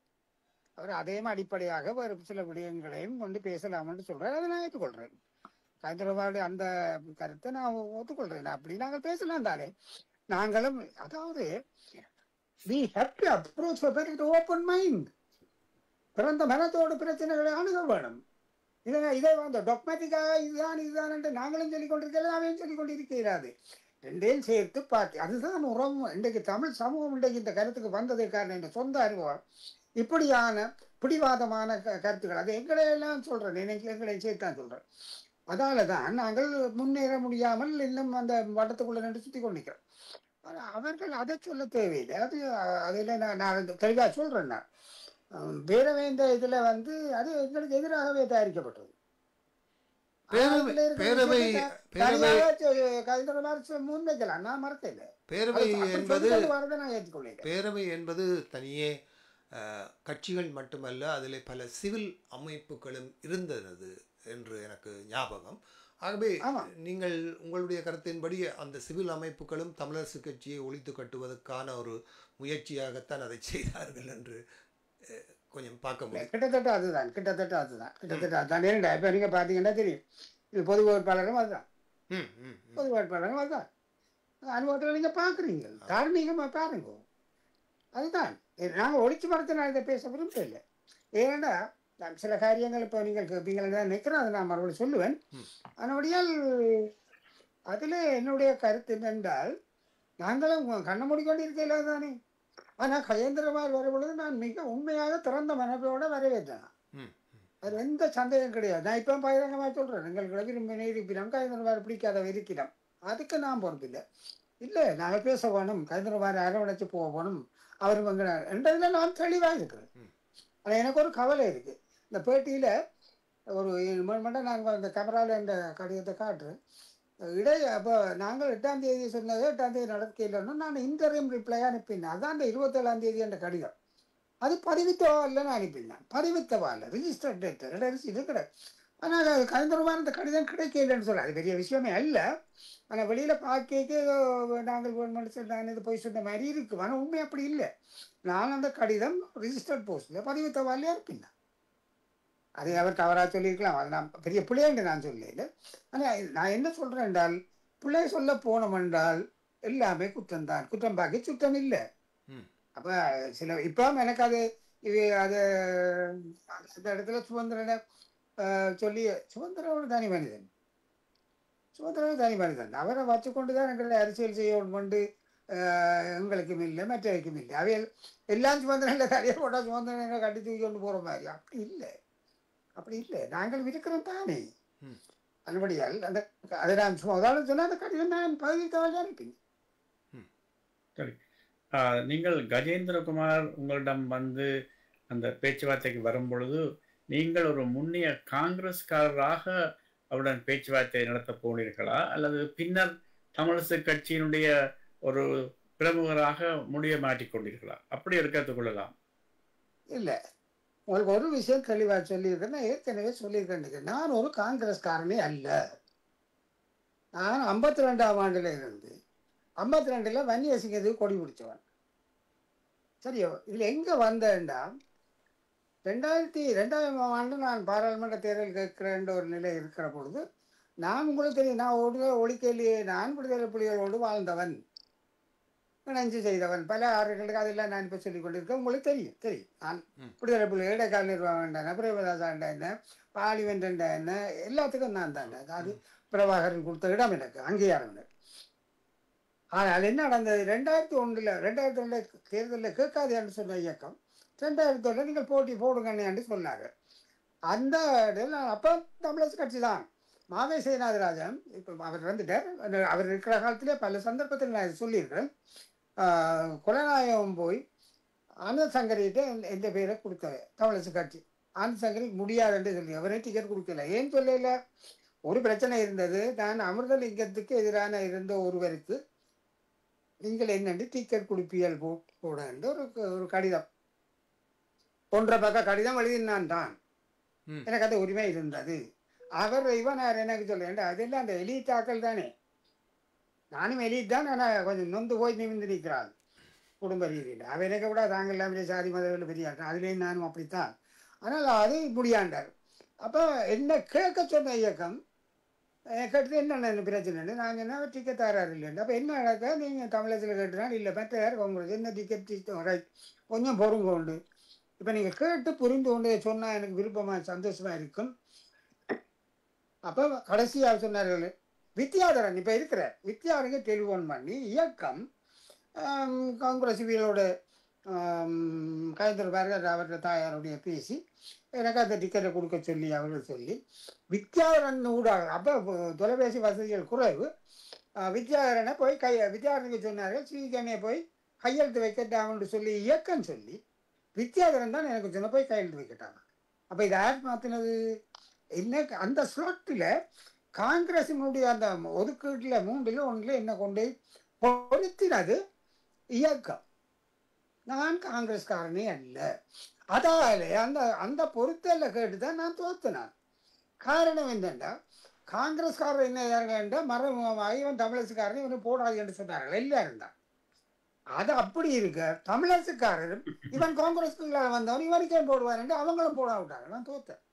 அவர் அதையும் அடிப்படையாக ஒரு சில விடயங்களையும் கொண்டு பேசலாம் என்று சொல்றாரு. அதை நான் ஏற்றுக்கொள்றேன். கஜேந்திரகுமாருடைய அந்த கருத்தை நான் ஒத்துக்கொள்றேன். அப்படி நாங்கள் பேசலாம் தானே. நாங்களும் அதாவது we have to approach with open mind. பிறந்த மனத்தோடு பிரச்சனைகளை அணுக வேணும். இதை வந்து டொக்மேட்டிக்காக இதுதான் என்று நாங்களும் சொல்லிக் கொண்டிருக்கிறது, அவையும் சொல்லிக் கொண்டிருக்கிறாது. ரெண்டையும் சேர்த்து பார்த்து அதுதான் உறவு. இன்றைக்கு தமிழ் சமூகம் இன்றைக்கு இந்த கருத்துக்கு வந்ததற்கான என்ற சொந்த அனுபவம். இப்படியான பிடிவாதமான கருத்துக்கள் அது எங்களையெல்லாம் சொல்றேன், எங்களையும் சேர்த்தான் சொல்றேன். அதால தான் நாங்கள் முன்னேற முடியாமல் இன்னும் அந்த வட்டத்துக்குள்ள நின்று சுத்தி கொண்டிருக்கிறோம். அவர்கள் அதை சொல்ல தேவையில்லை. அதில் நான் தெளிவாக சொல்றேன். நான் பேரவை இந்த இதுல வந்து அது எங்களுக்கு எதிராகவே தயாரிக்கப்பட்டது. முன்வைக்கலாம், நான் மறக்கல. பேரவை என்பது தனியே கட்சிகள் மட்டுமல்ல, அதில் பல சிவில் அமைப்புகளும் இருந்தது என்று எனக்கு ஞாபகம். ஆகவே நீங்கள் உங்களுடைய கருத்தின்படி அந்த சிவில் அமைப்புகளும் தமிழரசு கட்சியை ஒழித்து கட்டுவதற்கான ஒரு முயற்சியாகத்தான் அதை செய்தார்கள் என்று கொஞ்சம் பார்க்க முடியும். கிட்டத்தட்ட அதுதான். இப்ப நீங்க பாத்தீங்கன்னா தெரியும், இது பொது வேட்பாளரும் அதுதான். அனுபவத்தில் நீங்க பாக்குறீங்க, தார்மீகமா பாருங்க. அதுதான் நாங்க ஒளிச்சு மரத்தை நான் இதை பேச விரும்பல. ஏன்னா நான் சில காரியங்கள் இப்போ நீங்கள் கேட்பீங்கள் தான் நினைக்கிறேன், அதை நான் மறுபடியும் சொல்லுவேன். அதனுடையால் அதுல என்னுடைய கருத்து என்னென்றால், நாங்களும் கண்ண மூடிக்கொண்டு இருக்கையில தானே. ஆனா கஜேந்திரமார் வர பொழுது நான் மிக உண்மையாக திறந்த மனதோட வரவேற்றேன். அது எந்த சந்தேகம் கிடையாது. நான் இப்போ பகிரங்கமா சொல்றேன், எங்களுக்கு விரும்பின இருப்பினம் கஜேந்திரமார் பிடிக்காத இருக்கிறோம், அதுக்கு நான் பொறுப்பில்லை. இல்லை நாங்கள் பேச வேணும், கஜேந்திரமார் அரவணைச்சு போகணும், அவர் என்றதுல நான் தெளிவாக இருக்கிறேன். ஆனால் எனக்கு ஒரு கவலை இருக்கு. இந்த பேட்டியில ஒரு மட்டும் நாங்கள் அந்த கேமராவில் இந்த கடிதத்தை காட்டுறேன். அப்போ நாங்கள் 8ஆம் தேதி சொன்னது 8ஆம் தேதி நடக்கலைன்னா நான் இன்டர்வியூ ரிப்ளை அனுப்பினேன். அதான் அந்த 27ஆம் தேதி என்ற கடிதம். அது பதிவித்தவா இல்லைன்னு அனுப்பினேன். பதிவித்தவா இல்லை, ரிஜிஸ்டர்ட் டேட் இது கிடையாது. ஆனால் கலந்துருவான இந்த கடிதம் கிடைக்கலன்னு சொல்ல, அது பெரிய விஷயமே அல்ல. ஆனால் வெளியில் பார்க்க நாங்கள் நான் இது போய் சொன்ன மாதிரி இருக்கு. ஆனால் உண்மை அப்படி இல்லை. நான் அந்த கடிதம் ரிஜிஸ்டர்ட் போஸ்டில் பதிவித்தவா இல்லையா அனுப்பினேன். அதை அவர் தவறாக சொல்லியிருக்கலாம், அது நான் பெரிய பிள்ளைன்னு நான் சொல்லல. ஆனால் நான் என்ன சொல்கிறேன் என்றால், பிள்ளை சொல்ல போனோம் என்றால் எல்லாமே குற்றம் தான், குற்றம் பாக்கி சுத்தம் இல்லை. அப்போ சில இப்போ எனக்கு அது இது அது அந்த இடத்துல சுதந்திரனை சொல்லி சுதந்திரோட தனி மனிதன், சுதந்திரோட தனி மனிதன் அவரை வச்சுக்கொண்டு தான் எங்களை அரசியல் செய்யணும் கொண்டு எங்களுக்கும் இல்லை மற்றவைக்கும் இல்லை. அவையில் எல்லாம் சுதந்திரம் நிறைய போட்டால் சுதந்திரம் கட்டி தூக்கி கொண்டு போகிற மாதிரி அப்படி இல்லை, அப்படி இல்லை. நாங்கள் இருக்கிறோம் தானே. அதுபடியால் அந்த அதை நான் சும்மா உதாரணம் சொன்னால் அந்த கடிதம் நான் பதிவித்தவள் அனுப்பினேன். சரி, நீங்கள் கஜேந்திரகுமார் உங்களிடம் வந்து அந்த பேச்சுவார்த்தைக்கு வரும் பொழுது நீங்கள் ஒரு முன்னைய காங்கிரஸ்காரராக அவருடன் பேச்சுவார்த்தை நடத்த போனீர்களா, அல்லது பின்னர் தமிழிசை கட்சியினுடைய ஒரு பிரமுகராக முடிய மாற்றிக்கொண்டீர்களா? அப்படி எடுத்துக் கொள்ளலாம். இல்லை, உங்களுக்கு ஒரு விஷயம் தெளிவாக சொல்லியிருக்கேன், ஏற்கனவே சொல்லியிருக்கேன். நான் ஒரு காங்கிரஸ்காரனே அல்ல. நான் 52ஆம் ஆண்டுல இருந்து 52ல் வன்னியசிங்கிறதுக்கு கொடி பிடிச்சவன். சரியோ, இதில் எங்கே வந்தேன்டா 2002ஆம் ஆண்டு நான் பாராளுமன்ற தேர்தல் கேட்கிறேன்ற ஒரு நிலை இருக்கிற பொழுது நான் உங்களுக்கு தெரியும், நான் ஒழிக்கையிலேயே நான் விடுதலை புலிகளோடு வாழ்ந்தவன், இணைஞ்சு செய்தவன், பல ஆறுகளுக்கு அதெல்லாம் நான் இப்போ சொல்லிக் கொண்டிருக்கேன். உங்களுக்கு தெரியும். நான் விடுதலை புலிகள் இடைக்கால நிர்வாகம் என்ன, பிரேமதாசாண்டா என்ன, பார்லிமெண்ட் என்ன, எல்லாத்துக்கும் நான் தான். அது பிரபாகரன் கொடுத்த இடம் எனக்கு அங்கீகாரம் எனக்கு. ஆனால் என்ன நடந்தது, 2001 தேர்தலில் கேட்காதேன்னு சொன்ன இயக்கம் 2001 நீங்கள் போட்டி போடுங்கன்னு சொன்னாங்க. அந்த நான் அப்போ தமிழரசு கட்சி தான். மாவை சேனாதிராஜன் இப்போ அவர் வந்துட்டார். அவர் இருக்கிற காலத்திலே பல சந்தர்ப்பத்தில் நான் சொல்லியிருக்கிறேன். குலநாயகம் போய் ஆனந்த் சங்கரிகிட்ட எந்த பேரை கொடுத்தாரு தமிழரசு கட்சி. ஆனந்த் சங்கரிக்கு முடியாதுன்னு சொல்லி அவரே டிக்கெட் கொடுக்கல. ஏன் சொல்லல, ஒரு பிரச்சனை இருந்தது. நான் அமிர்தலிங்கத்துக்கு எதிரான இருந்த ஒருவருக்கு நீங்கள் என்னென்று டிக்கெட் கொடுப்பியல் போட ஒரு கடிதம், 1.5 பக்க கடிதம் எழுதினான் தான். எனக்கு அந்த உரிமை இருந்தது. அவர் இவனார் எனக்கு சொல்ல, அதெல்லாம் அந்த எலிட் ஆக்கள் தானே, நானும் எலிட் தான். ஆனால் கொஞ்சம் நொந்து போய் நிமிந்து நிற்கிறாள் குடும்ப ரீதியில். அவனுக்கு கூட தாங்கள் எல்லாமே சாதி மதங்கள் பெரிய அதுலேயும் நானும் அப்படித்தான். ஆனால் அது முடியாண்டார். அப்போ என்ன கேட்க சொன்ன இயக்கம் கேட்டு என்னென்ன பிரச்சனை, நாங்கள் என்ன டிக்கெட் தராரு இல்லைன்னு. அப்போ என்ன நடக்க, நீங்கள் தமிழகத்தில் கேட்டுனாலும் இல்லை மற்ற யாருக்கு உங்களுக்கு என்ன டிக்கெட் ரைட் கொஞ்சம் பொறுங்க உண்டு. இப்போ நீங்கள் கேட்டு புரிந்து கொண்டு சொன்னால் எனக்கு விருப்பமாக சந்தோஷமாக இருக்கும். அப்போ கடைசியாக சொன்னார்கள் வித்யாதரன், இப்போ இருக்கிற வித்யாதரங்க டெலிஃபோன் பண்ணி இயக்கம் காங்கிரஸ் வீரோட கயந்திரபாரர் அவருடைய தாயாருடைய பேசி எனக்கு அந்த டிக்கெட்டை கொடுக்க சொல்லி அவர்கள் சொல்லி வித்யாதரன் ஊடாக, அப்போ தொலைபேசி வசதிகள் குறைவு, வித்யாதரனை போய் வித்யாதரனுக்கு சொன்னார்கள் ஸ்ரீகண்ணையை போய் கையெழுத்து வைக்கட்டாங்கன்னு சொல்லி இயக்கம் சொல்லி வித்யாதரன் தான் எனக்கு சொன்ன போய் கையெழுத்து வைக்கட்டாங்க. அப்போ இதை யார் மாற்றினது என்ன, அந்த ஸ்லோட்டில் காங்கிரசினுடைய அந்த ஒதுக்கீட்டில் 3ல் 1 என்ன கொண்டு பொருத்தினது இயக்கம். நான் காங்கிரஸ்காரனே அல்ல. அதாலே அந்த பொருத்தல்ல கேட்டுதான் நான் தோத்தினான். காரணம் என்னென்னா, காங்கிரஸ்காரர் என்ன யாருங்க மறைமுகமாக இவன் தமிழரசுக்காரன் இவனை போடாது என்று சொன்னார்கள் எல்லாரும் தான். அது அப்படி இருக்க தமிழரசுக்காரரும் இவன் காங்கிரஸ்குள்ள வந்தவன் இவனுக்கே போடுவார் என்று அவங்களும் போட விட்டாங்க. நான் தோத்தேன்.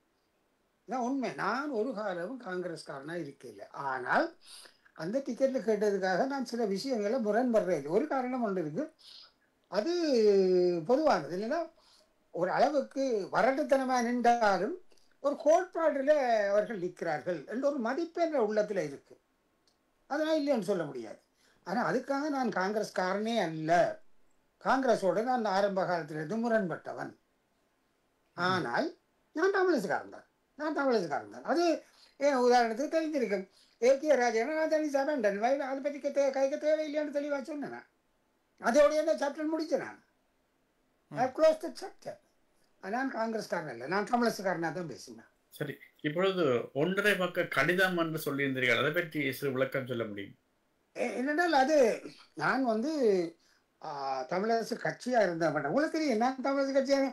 இதான் உண்மை. நான் ஒரு காலமும் காங்கிரஸ்காரனா இருக்கல. ஆனால் அந்த டிக்கெட்டில் கேட்டதுக்காக நான் சில விஷயங்களை முரண்படுறேன். ஒரு காரணம் ஒன்று இருக்கு, அது பொதுவானது இல்லைன்னா ஒரு அளவுக்கு வரட்டுத்தனமாக நின்றாலும் ஒரு கோட்பாடுல அவர்கள் நிற்கிறார்கள் என்ற ஒரு மதிப்பெண் உள்ளத்துல இருக்கு. அதனால் இல்லைன்னு சொல்ல முடியாது. ஆனால் அதுக்காக நான் காங்கிரஸ்காரனே அல்ல. காங்கிரஸோடு நான் ஆரம்ப காலத்திலிருந்து முரண்பட்டவன். ஆனால் நான் தமிழசுக்காரன் தான். அது ஏன் உதாரணத்துக்கு தெரிஞ்சிருக்கும். ஏகே ராஜேன நான் தனி சபண்டன் அதை பற்றி கைக்க தேவையில்லையான்னு தெளிவாக சொன்னேன். அதோடைய தான் சாப்டர் முடிச்சேன். நான் க்ளோஸ் த சாப்டர். நான் காங்கிரஸ்காரன் இல்லை, நான் தமிழசுக்காரனாக தான் பேசினேன். சரி, இப்பொழுது 1.5 பக்க கடிதம் என்று சொல்லியிருந்தீர்கள், அதை பற்றி சிறு விளக்கம் சொல்ல முடியும்? என்னென்னால் அது நான் தமிழரசு கட்சியாக இருந்த மாட்டேன். உங்களுக்கு தெரியும் நான் தமிழரசு கட்சியாக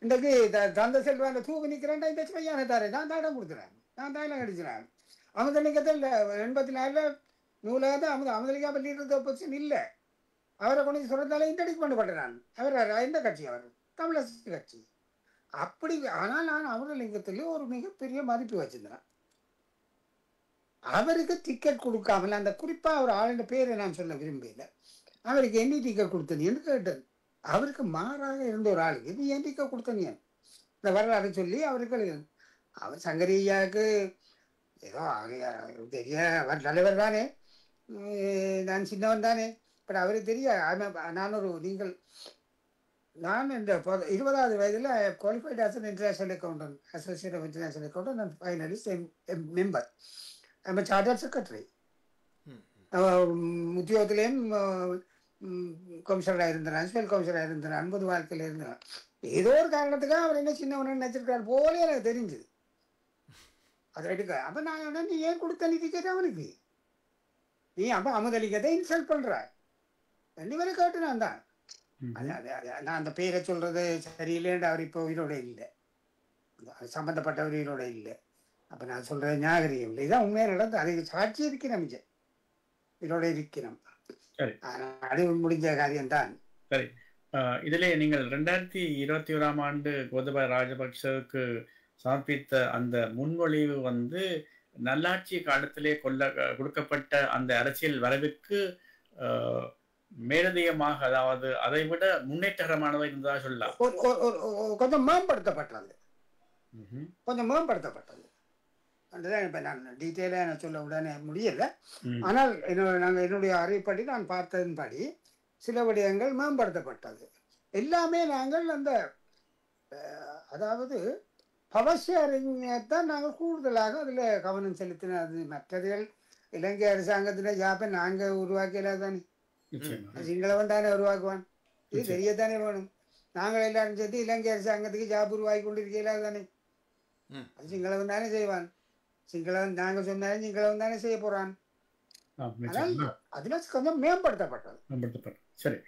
இன்றைக்கு தந்த செல்வான தூக்கு நிற்கிறேன்டா இந்த பையனை தாரே நான் தாடம் கொடுத்துறேன், நான் தாயில கடிச்சிடறேன். அமுதலிங்கத்தில் 84 நூலாக அமுதலிங்கா பள்ளியிருந்த பொசிஷன் இல்லை. அவரை கொண்டு சொல்றதால இன்ட்ரடியூஸ் பண்ணப்பட்டேன் நான். அவர் எந்த கட்சி? அவர் தமிழரசு கட்சி. அப்படி ஆனால் நான் அமுதலிங்கத்தில் ஒரு மிகப்பெரிய மதிப்பு வச்சிருந்தேன். அவருக்கு டிக்கெட் கொடுக்காமல், அந்த குறிப்பாக ஒரு ஆளுடைய பேரை நான் சொல்ல விரும்பல, அவருக்கு என்ன டிக்கெட் கொடுத்தீன்னு கேட்டது. அவருக்கு மாறாக இருந்த ஒரு ஆளுக்கு நீ ஏன் டிக்கெட் கொடுத்தீங்க இந்த வரலாறு சொல்லி அவருக்கு அவர் சங்கரியாவுக்கு ஏதோ தெரிய அவர் தலைவர் தானே, நான் சின்னவன் தானே. பட் அவருக்கு தெரிய நான் இந்த 20வது வயதில் qualified as an international accountant, associate of international accountant and finalist member, நம்ம சார்ட்டர் செக்ரட்டரி. உத்தியோகத்திலேயும் கமிஷனராக இருந்தேன், ஸ்பெல் கமிஷனராக இருந்தேன், 50 வாழ்க்கையில் இருந்தேன். ஏதோ ஒரு காரணத்துக்காக அவர் என்ன சின்னவனு நினைச்சிருக்காரு போலே எனக்கு தெரிஞ்சுது. அதை எடுக்க அப்போ நான் நீ ஏன் கொடுத்த நீ டிக்கெட் அவனுக்கு? நீ அப்போ அமுதலிங்கத்தை இன்சல்ட் பண்ற 2 பேரும் கேட்டு நான் தான். நான் அந்த பேரை சொல்றது சரியில்லைன்னு அவர் இப்போ உயிரோட இல்லை, சம்பந்தப்பட்ட உயிரோட இல்லை. அப்போ நான் சொல்றது நாகரிகம் இல்லை, இதான் உண்மையாக நடந்து. அதுக்கு சாட்சி இருக்கிறோம், உயிரோட இருக்கிறோம். அது முடிஞ்ச காரியம்தான். சரி, இதிலே நீங்கள் 2021ஆம் ஆண்டு கோத்தபாய ராஜபக்சவுக்கு சமர்ப்பித்த அந்த முன்மொழிவு நல்லாட்சி காலத்திலே கொடுக்கப்பட்ட அந்த அரசியல் வரவிற்கு மேலதிகமாக, அதாவது அதை விட முன்னேற்றகரமானதாக இருந்ததாக சொல்லலாம். கொஞ்சம் மேம்படுத்தப்பட்டது, இப்ப நான் டீட்டெயிலாக சொல்ல உடனே முடியல. ஆனால் என்னுடைய அறிவுப்படி நான் பார்த்ததன்படி சில விடயங்கள் மேம்படுத்தப்பட்டது. எல்லாமே நாங்கள் அந்த அதாவது பவர்ஷேரிங்தான் நாங்கள் கூடுதலாக அதில் கவனம் செலுத்தினது. மற்றதுகள் இலங்கை அரசாங்கத்தில் ஜாப்பை நாங்கள் உருவாக்கல தானே, சிங்களவன் தானே உருவாக்குவான், இது தெரியத்தானே வேணும். நாங்கள் எல்லாரும் சேர்த்து இலங்கை அரசாங்கத்துக்கு ஜாப் உருவாக்கி கொண்டிருக்கல தானே, அது சிங்களவன் தானே செய்வான். சிங்களவன் நாங்கள் சொன்னாலும் சிங்களவன் தானே செய்ய போறான். அதுல கொஞ்சம் மேம்படுத்தப்பட்டது. சரி,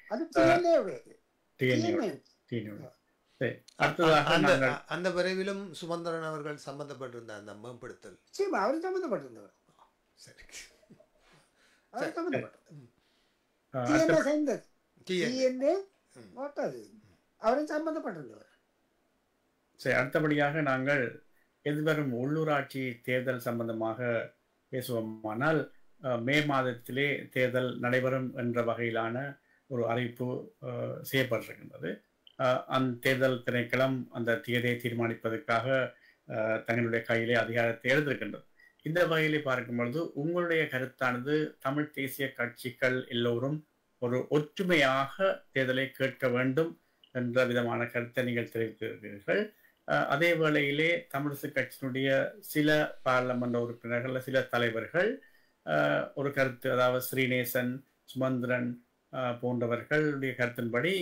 அந்த விரைவிலும் சுமந்திரன் அவர்கள் சம்பந்தப்பட்டிருந்த அந்த மேம்படுத்தல் அவர் சம்பந்தப்பட்டிருந்தவர். அவரும் சம்பந்தப்பட்டிருந்தவர். சரி, அடுத்தபடியாக நாங்கள் எதிர்வரும் உள்ளூராட்சி தேர்தல் சம்பந்தமாக பேசுவோமானால், மே மாதத்திலே தேர்தல் நடைபெறும் என்ற வகையிலான ஒரு அறிவிப்பு செய்யப்பட்டிருக்கின்றது. அந்த தேர்தல் திணைக்களம் அந்த தேதியை தீர்மானிப்பதற்காக தங்களுடைய கையிலே அதிகாரத்தை எடுத்திருக்கின்றது. இந்த வகையிலே பார்க்கும் பொழுது உங்களுடைய கருத்தானது தமிழ் தேசிய கட்சிகள் எல்லோரும் ஒரு ஒற்றுமையாக தேர்தலை கேட்க வேண்டும் என்ற விதமான கருத்தை நீங்கள் தெரிவித்திருக்கிறீர்கள். அதே வேளையிலே தமிழிசை கட்சியினுடைய சில பாராளுமன்ற உறுப்பினர்கள், சில தலைவர்கள் ஒரு கருத்து, அதாவது ஸ்ரீநேசன், சுமந்திரன் போன்றவர்களுடைய கருத்தின்படி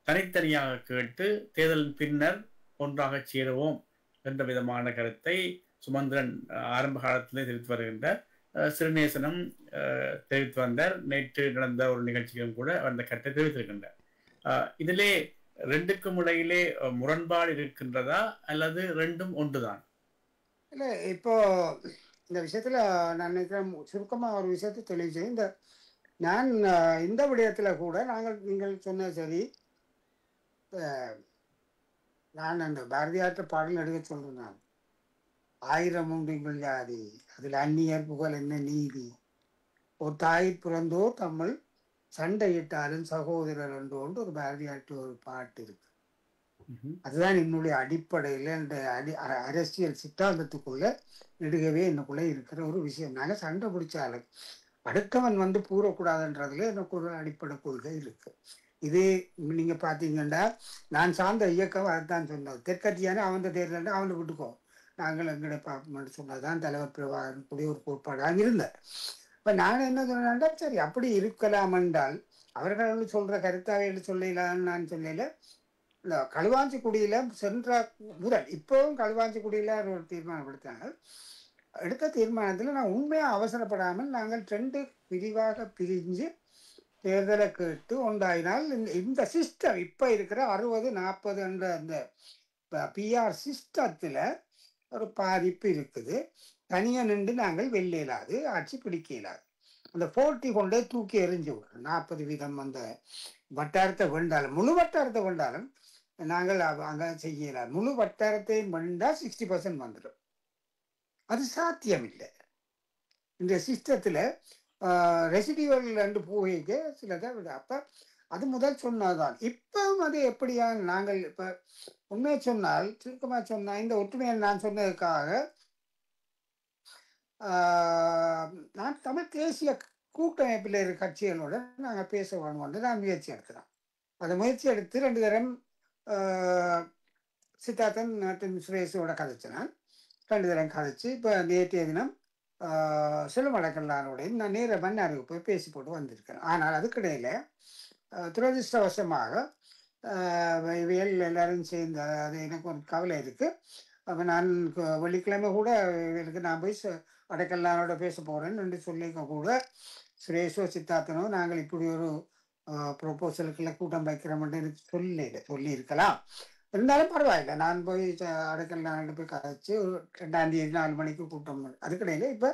தனித்தனியாக கேட்டு தேர்தலின் பின்னர் ஒன்றாக சேருவோம் என்ற விதமான கருத்தை சுமந்திரன் ஆரம்ப காலத்திலே தெரிவித்து வருகின்ற, ஸ்ரீநேசனும் தெரிவித்து வந்தார். நேற்று நடந்த ஒரு நிகழ்ச்சியும் கூட அந்த கருத்தை தெரிவித்திருக்கின்றார். இதிலே ரெண்டுக்கும் இடையிலே முரண்பாடு இருக்கின்றதா அல்லது ரெண்டும் ஒன்றுதான்? இல்லை, இப்போ இந்த விஷயத்துல நான் நினைக்கிறேன் சுருக்கமாக ஒரு விஷயத்தை தெளிவு செய்ய, நான் இந்த விடயத்தில் கூட நீங்கள் சொன்ன சரி, நான் அந்த பாரதியாற்ற பாடல் எடுக்க சொல்றேன். நான் 1000 உண்டுங்கள் ஜாதி, அதில் அந்நியர் புகழ் என்ன நீதி, ஒரு தாய் பிறந்தோர் தமிழ் சண்டையிட்டாலும் சகோதரர் என்று கொண்டு ஒரு பாரதியார்ட்ட ஒரு பாட்டு இருக்கு. அதுதான் என்னுடைய அடிப்படையில் இந்த அரசியல் சித்தாந்தத்துக்குள்ள நெடுகவே என்னக்குள்ள இருக்கிற ஒரு விஷயம். நாங்கள் சண்டை பிடிச்சாலும் அடுத்தவன் வந்து கூறக்கூடாதுன்றதுல எனக்கு ஒரு அடிப்படை கொள்கை இருக்கு. இது நீங்க பாத்தீங்கன்னா நான் சார்ந்த இயக்கம் அதான் சொன்னது. தெற்கத்தியான அவன் தேர்தல் அவனை விட்டுக்கோ, நாங்கள் எங்கட பார்ப்போம்னு சொன்னதான் தலைவர் பிரபாகரன் கூடிய ஒரு கோட்பாடாக இருந்தேன். இப்ப நான் என்ன சொன்னேன்டா, சரி அப்படி இருக்கலாம் என்றால் அவர்கள் சொல்ற கருத்தாவையில் சொல்லலான்னு நான் சொல்லல. இந்த களுவாஞ்சிக்குடியில சென்ற முதல் இப்பவும் களுவாஞ்சிக்குடியில ஒரு தீர்மானம் எடுத்தாங்க. எடுத்த தீர்மானத்தில் நான் உண்மையா அவசரப்படாமல் நாங்கள் 2 பிரிவாக பிரிஞ்சு தேர்தலை கேட்டு உண்டாயினால் இந்த சிஸ்டம் இப்ப இருக்கிற 60-40 என்ற அந்த பிஆர் சிஸ்டத்துல ஒரு பாதிப்பு இருக்குது. தனியா நின்று நாங்கள் வெல்ல இயலாது, ஆட்சி பிடிக்க இயலாது. அந்த 40 கொண்டே தூக்கி எறிஞ்சு விடுறோம். 40% அந்த வட்டாரத்தை வெண்டாலும் முழு வட்டாரத்தை வெண்டாலும் நாங்கள் அங்க செய்ய இயலாது. முழு வட்டாரத்தையும் வெண்டா 60% வந்துடும். அது சாத்தியம் இல்லை இந்த சிஸ்டத்துல. ரெசிடியூவல் ரெண்டு போய்க்கு சிலதை விட அப்ப அது முதல் சொன்னதுதான். இப்பவும் அது எப்படியா நாங்கள் இப்ப உண்மையை சொன்னால் சுருக்கமா சொன்னா இந்த ஒற்றுமையை நான் சொன்னதுக்காக நான் தமிழ் தேசிய கூட்டமைப்பில் இருக்கிற கட்சிகளோட நாங்கள் பேச வேணும் வந்து நான் முயற்சி எடுக்கிறேன். அந்த முயற்சி எடுத்து 2 தரம் சித்தார்த்தன் மற்றும் சுரேஷோட கதைச்சினான். 2 தரம் கதைச்சு இப்போ நேற்றைய தினம் செல்லுமடக்கல்லாரோட நான் நேர மன்னாருக்கு போய் பேசி போட்டு வந்திருக்கிறேன். ஆனால் அதுக்கிடையில துரதிருஷ்டவசமாக இவைகள் எல்லாரும் சேர்ந்து அது எனக்கு ஒரு கவலை இருக்கு. அப்போ நான் வெள்ளிக்கிழமை கூட இவருக்கு நான் போய் வடக்கல்லாரோட பேச போறேன்னு என்று சொல்லிக்க கூட சுரேஷோ சித்தார்த்தனோ நாங்கள் இப்படி ஒரு ப்ரொபோசலுக்குள்ள கூட்டம் வைக்கிறோம்னு எனக்கு சொல்லி இருக்கலாம். இருந்தாலும் பரவாயில்லை, நான் போய் அடக்கல்லாண்டு போய் கதைச்சு ஒரு 2ஆம் தேதி 4 மணிக்கு கூட்டம். அதுக்கிடையில இப்ப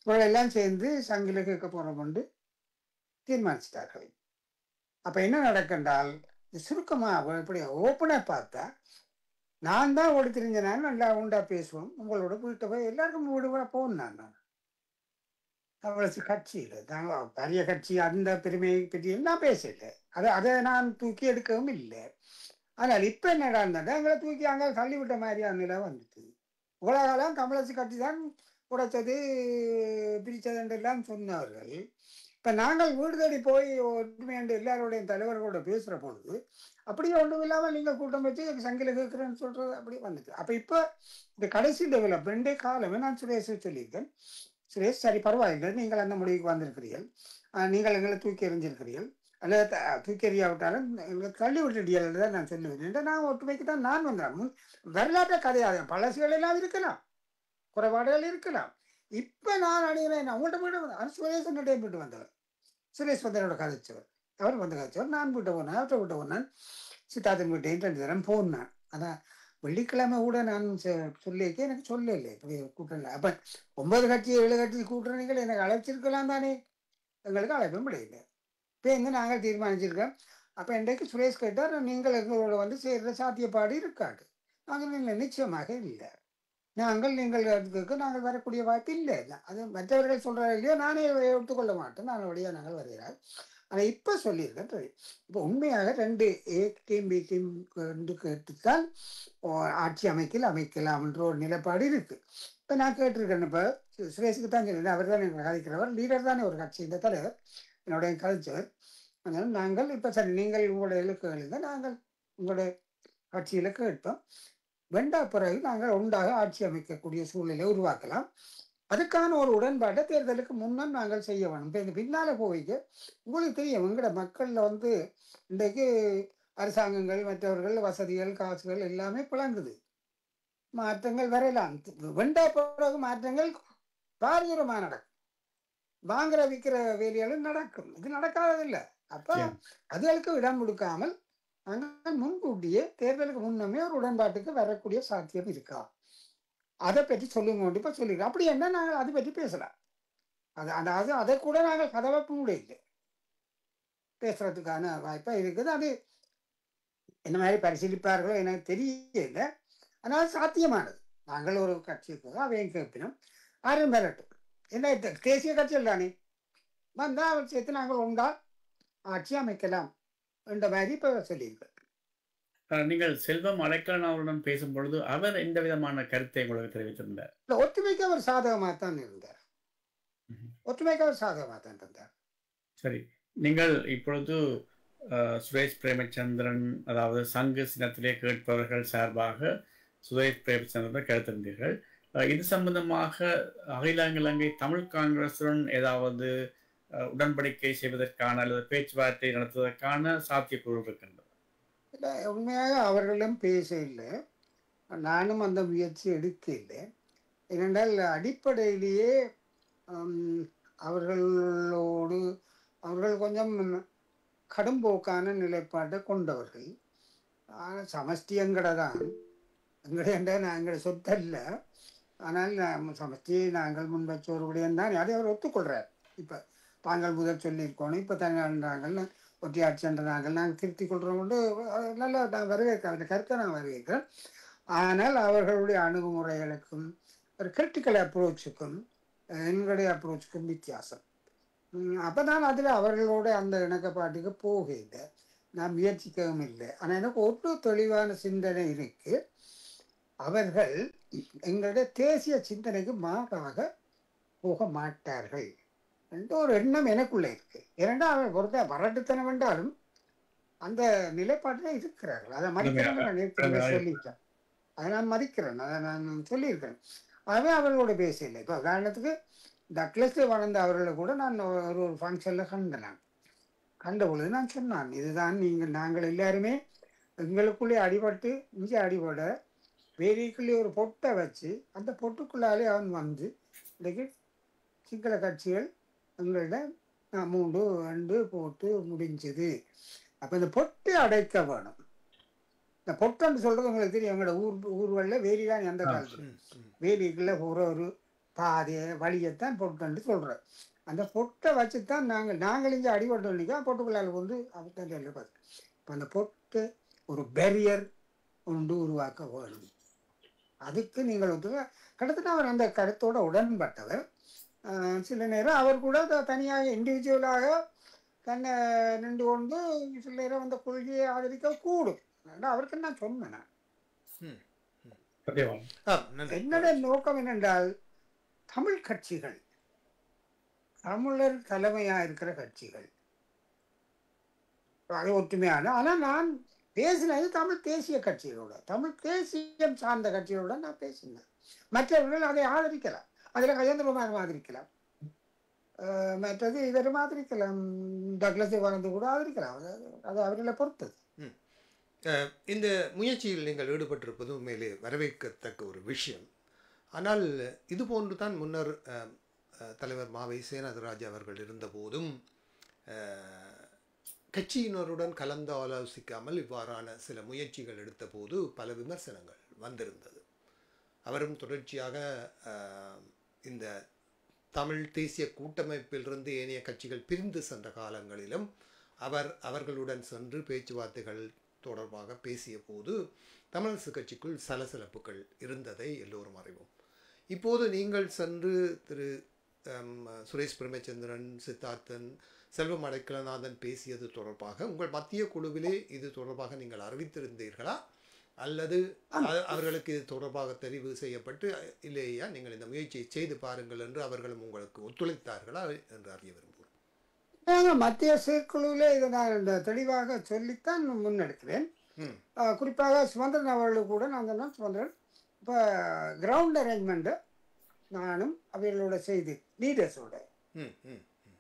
இவங்களெல்லாம் சேர்ந்து சங்கில கேட்க போறோம்னு தீர்மானிச்சிட்டார்கள். அப்ப என்ன நடக்கின்றால் சுருக்கமா இப்படி ஓப்பனா பார்த்தா நான் தான் ஓடி தெரிஞ்சேன், நல்லா உண்டா பேசுவோம், உங்களோட வீட்டை போய் எல்லாருக்கும் வீடு போனான். நான் தமிழரசு கட்சியில் தாங்க பெரிய கட்சி அந்த பெருமையை பற்றி நான் பேசல, அதை நான் தூக்கி எடுக்கவும் இல்லை. ஆனால் இப்ப என்னடா இருந்தா எங்களை தூக்கி அங்கே தள்ளிவிட்ட மாதிரியான நிலை வந்துட்டு. உலகெல்லாம் தமிழரசு கட்சி தான் உடைச்சது பிரிச்சதுன்றெல்லாம் சொன்னவர்கள். இப்ப நாங்கள் வீடு தேடி போய் ஒற்றுமையாண்டு எல்லாருடைய தலைவர்களோட பேசுற பொழுது அப்படியே ஒன்றும் இல்லாமல் நீங்க கூட்டம் வச்சு சங்கில கேட்கிறேன்னு சொல்றது அப்படி வந்துட்டு. அப்ப இப்ப இந்த கடைசி டெவலப்மெண்டே காலமே நான் சுரேஷ் சொல்லியிருக்கேன். சுரேஷ் சரி பரவாயில்லை, நீங்கள் அந்த முடிவுக்கு வந்திருக்கிறீர்கள், நீங்கள் எங்களை தூக்கி எறிஞ்சிருக்கிறீர்கள், அல்லது தூக்கி எறியாவிட்டாலும் எங்களுக்கு தள்ளி விட்டுட்டீர்கள் தான் நான் சொல்லுவேன். நான் ஒற்றுமைக்கு தான் நான் வந்தேன். வரலாற்ற கதையாக பழசுகள் எல்லாம் இருக்கலாம், குறைபாடுகள் இருக்கலாம். இப்ப நான் அணிகிறேன் உங்கள்கிட்ட போயிட்டு சுரேஷன் போயிட்டு வந்தவர், சுரேஷ் வந்தனோட கதைச்சவர், அவர் வந்து கதைச்சவர். நான் வீட்டை போனேன், அவர்கிட்ட வீட்டை போனேன், சித்தார்த்தன் வீட்டையும் 2 தரம் போனேன். அதான் வெள்ளிக்கிழமை கூட நான் சொல்லியிருக்கேன், எனக்கு சொல்லலை இப்படி கூட்டம். அப்ப 9 கட்சி 7 கட்சி கூட்டுறீங்கள் எனக்கு அழைச்சிருக்கலாம் தானே, எங்களுக்கு அழைப்பும் முடியல. இப்போ எங்க நாங்கள் தீர்மானிச்சிருக்கோம். அப்ப இன்றைக்கு சுரேஷ் கேட்டார், நீங்கள் எங்களோட வந்து சேர்ற சாத்தியப்பாடு இருக்காது. நாங்கள் நிச்சயமாக இல்லை, நீங்கள் வரக்கூடிய வாய்ப்பு இல்லை. அது மற்றவர்கள் சொல்றாரு இல்லையோ, நானே எடுத்துக்கொள்ள மாட்டேன், நான் வழியா நாங்கள் வருகிறார். ஆனால் இப்ப சொல்லியிருக்கேன். இப்போ உண்மையாக 2 A டீம் B டீம் கேட்டுத்தான் ஆட்சி அமைக்கலாம் என்ற ஒரு நிலைப்பாடு இருக்கு. இப்ப நான் கேட்டிருக்கேன், இப்ப சுரேஷுக்கு தான் சொல்லியிருக்கேன், அவர் தான் எனக்கு கதைக்கிறவர், லீடர் தானே ஒரு கட்சி, இந்த தலைவர் என்னுடைய கதைச்சவர். அதனால நாங்கள் இப்ப சரி நீங்கள் உங்களுடைய இலக்குகள் தான் நாங்கள் உங்களுடைய கட்சியில கேட்போம், வெண்டா பிறகு நாங்கள் உண்டாக ஆட்சி அமைக்கக்கூடிய சூழ்நிலை உருவாக்கலாம். அதுக்கான ஒரு உடன்பாட்டை தேர்தலுக்கு முன்னால் நாங்கள் செய்ய வேணும். இப்போ இந்த பின்னால போய்க்கு உங்களுக்கு தெரியும், எங்கட மக்கள்ல வந்து இன்றைக்கு அரசாங்கங்கள் மற்றவர்கள் வசதிகள் காசுகள் எல்லாமே பிளங்குது, மாற்றங்கள் வரலாம். வெண்டா பிறகு மாற்றங்கள் பாரதூரமாக நடக்கும், வாங்குற விற்கிற வேலைகளும் நடக்கும், இது நடக்காததில்லை. அப்ப அதுகளுக்கு இடம் கொடுக்காமல் நாங்கள் முன்கூட்டியே தேர்தலுக்கு முன்னமே ஒரு உடன்பாட்டுக்கு வரக்கூடிய சாத்தியம் இருக்கா, அதை பற்றி சொல்லுங்க. இப்ப சொல்லிடுறோம். அப்படி என்ன நாங்கள் அதை பற்றி பேசலாம். அதாவது அதை கூட நாங்கள் கதவை கூட இல்லை, பேசுறதுக்கான வாய்ப்பா இருக்குது. அது என்ன மாதிரி பரிசீலிப்பார்களோ எனக்கு தெரியல, ஆனால் சாத்தியமானது. நாங்கள் ஒரு கட்சிக்கு அவையும் கேட்பினோம், ஆரும் பெறட்டும். என்ன தேசிய கட்சிகள் தானே, வந்தால் அவர் சேர்த்து நாங்கள் உண்டா ஆட்சி அமைக்கலாம் என்ற மாதிரி இப்போ சொல்லியிருக்கேன். நீங்கள் செல்வம் அடைக்கலன் அவருடன் பேசும் பொழுது அவர் எந்த விதமான கருத்தை உங்களுக்கு தெரிவித்திருந்தார்? இல்லை, ஒற்றுமைக்கு அவர் சாதகமாகத்தான் இருந்தார். ஒற்றுமைக்கு அவர் சாதகமாகத்தான் இருந்தார். சரி, நீங்கள் இப்பொழுது சுரேஷ் பிரேமச்சந்திரன், அதாவது சங்கு சின்னத்திலே கேட்பவர்கள் சார்பாக சுரேஷ் பிரேமச்சந்திரன் கருத்திருந்தீர்கள். இது சம்பந்தமாக அகில இலங்கை தமிழ் காங்கிரசுடன் ஏதாவது உடன்படிக்கை செய்வதற்கான அல்லது பேச்சுவார்த்தை நடத்துவதற்கான சாத்தியக்கூறு இருக்கின்றது? இல்லை, உண்மையாக அவர்களும் பேச இல்லை, நானும் அந்த முயற்சி எடுக்க இல்லை. ஏனென்றால் அடிப்படையிலேயே அவர்கள் கொஞ்சம் கடும்போக்கான நிலைப்பாட்டை கொண்டவர்கள். ஆனால் சமஷ்டி எங்கட தான், எங்கட சொத்தல்ல. ஆனால் சமஷ்டியை நாங்கள் முன்வச்ச ஒரு விடயம்தான், அதை அவர் ஒத்துக்கொள்கிறார். இப்போ தாங்கள் முதல் சொல்லியிருக்கணும், இப்போ தனியாண்டாங்கள் ஒற்றியாட்சின்றாங்கள், நாங்கள் திருத்திக் கொள்கிறோம் கொண்டு நல்லா நான் வரவேற்கிறேன், அந்த கருத்தை நான் வரவேற்கிறேன். ஆனால் அவர்களுடைய அணுகுமுறைகளுக்கும் ஒரு கிரிட்டிக்கல் அப்ரோச்சுக்கும் எங்களுடைய அப்ரோச்சுக்கும் வித்தியாசம். அப்போ நான் அதில் அவர்களோட அந்த இணக்கப்பாட்டுக்கு போக இல்லை, நான் முயற்சிக்கவும் இல்லை. ஆனால் எனக்கு ஒரு தெளிவான சிந்தனை இருக்கு, அவர்கள் எங்களுடைய தேசிய சிந்தனைக்கு மாறாக போக மாட்டார்கள் என்ற ஒரு எண்ணம் எனக்குள்ளே இருக்கு. ஏனென்றால் அவர்கள் பொறுத்த வரட்டுத்தனம் என்றாலும் அந்த நிலைப்பாட்டில் இருக்கிறார்கள். அதை மதிக்கிறேன், நான் ஏற்கனவே சொல்லியிருக்கேன், அதை நான் மதிக்கிறேன், அதை நான் சொல்லியிருக்கிறேன். ஆகவே அவர்களோட பேசலை. இப்போ உதாரணத்துக்கு டக்ளஸில் வளர்ந்த அவர்களை கூட நான் ஒரு ஃபங்க்ஷனில் கண்ட பொழுது நான் சொன்னான், இதுதான் நாங்கள் எல்லாருமே எங்களுக்குள்ளே அடிபட்டு இங்கே அடிபட வேலிக்குள்ளே ஒரு பொட்டை வச்சு அந்த பொட்டுக்குள்ளாலே அவன் வந்து இன்றைக்கு சிங்கள கட்சிகள் எங்கள்ட 3 2 போட்டு முடிஞ்சுது. அப்போ இந்த பொட்டை அடைக்க வேணும். இந்த பொட்டுன்னு சொல்கிறது உங்களுக்கு தெரியும், எங்களோட ஊர்களில் வேலி தான் எந்த காலத்தில் வேலிக்குள்ளே போகிற ஒரு பாதையை வழியைத்தான் பொட்டுன்னு சொல்கிறோம். அந்த பொட்டை வச்சு தான் நாங்கள் இங்கே அடிபட்டு நிற்க பொட்டுக்குள்ளால் வந்து அப்படித்தான் சொல்லிப்பாரு. இப்போ அந்த பொட்டு ஒரு பேரியர் ஒன்று உருவாக்க வேணும். அதுக்கு நீங்கள் கிட்டத்தட்ட அவர் அந்த கருத்தோட உடன்பட்டவர். சில நேரம் அவர் கூட தனியாக இண்டிவிஜுவலாக தன்னை நின்று கொண்டு சில நேரம் அந்த கொள்கையை ஆதரிக்க கூடும். அவருக்கு நான் சொன்னேன். என்னோட நோக்கம் என்னென்றால், தமிழ் கட்சிகள், தமிழர் தலைமையாக இருக்கிற கட்சிகள் அது ஒற்றுமையான, ஆனால் நான் பேசினது தமிழ் தேசிய கட்சிகளோட, தமிழ் தேசியம் சார்ந்த கட்சிகளோட நான் பேசினேன். மற்றவர்கள் அதை ஆதரிக்கலாம், அதில் கஜேந்திரகுமார் ஆதரிக்கலாம், மற்றது இவரும் ஆதரிக்கலாம், டக்ளஸை வளர்ந்து கூட ஆதரிக்கலாம். அது அவர்களை பொறுத்தது. இந்த முயற்சியில் நீங்கள் ஈடுபட்டிருப்பது உண்மையிலே வரவேற்கத்தக்க ஒரு விஷயம். ஆனால் இது போன்று தான் முன்னர் தலைவர் மாவை சேனாதிராஜ் அவர்கள் இருந்தபோதும் கட்சியினருடன் கலந்து ஆலோசிக்காமல் இவ்வாறான சில முயற்சிகள் எடுத்தபோது பல விமர்சனங்கள் வந்திருந்தது. அவரும் தொடர்ச்சியாக இந்த தமிழ் தேசிய கூட்டமைப்பிலிருந்து ஏனைய கட்சிகள் பிரிந்து சென்ற காலங்களிலும் அவர்களுடன் சென்று பேச்சுவார்த்தைகள் தொடர்பாக பேசிய போது தமிழரசு கட்சிக்குள் சலசலப்புகள் இருந்ததை எல்லோரும் அறிவோம். இப்போது நீங்கள் சென்று திரு சுரேஷ் பிரேமச்சந்திரன், சித்தார்த்தன், செல்வம் அடைக்கலநாதன் பேசியது தொடர்பாக உங்கள் மத்திய குழுவிலே இது தொடர்பாக நீங்கள் அறிவித்திருந்தீர்களா, அல்லது அவர்களுக்கு இது தொடர்பாக தெரிவு செய்யப்பட்டு இல்லையா நீங்கள் இந்த முயற்சியை செய்து பாருங்கள் என்று அவர்களும் உங்களுக்கு ஒத்துழைத்தார்களா என்று அறிய விரும்புகிறேன். மத்திய செயற்குழுவில் இதை நான் தெளிவாக சொல்லித்தான் முன்னெடுக்கிறேன். குறிப்பாக சுமந்திரன் அவர்களுக்கு கூட நான் சொன்னேன், சுமந்திரன் இப்போ கிரவுண்ட் அரேஞ்ச்மெண்ட்டு நானும் அவர்களோட செய்து லீடர்ஸோட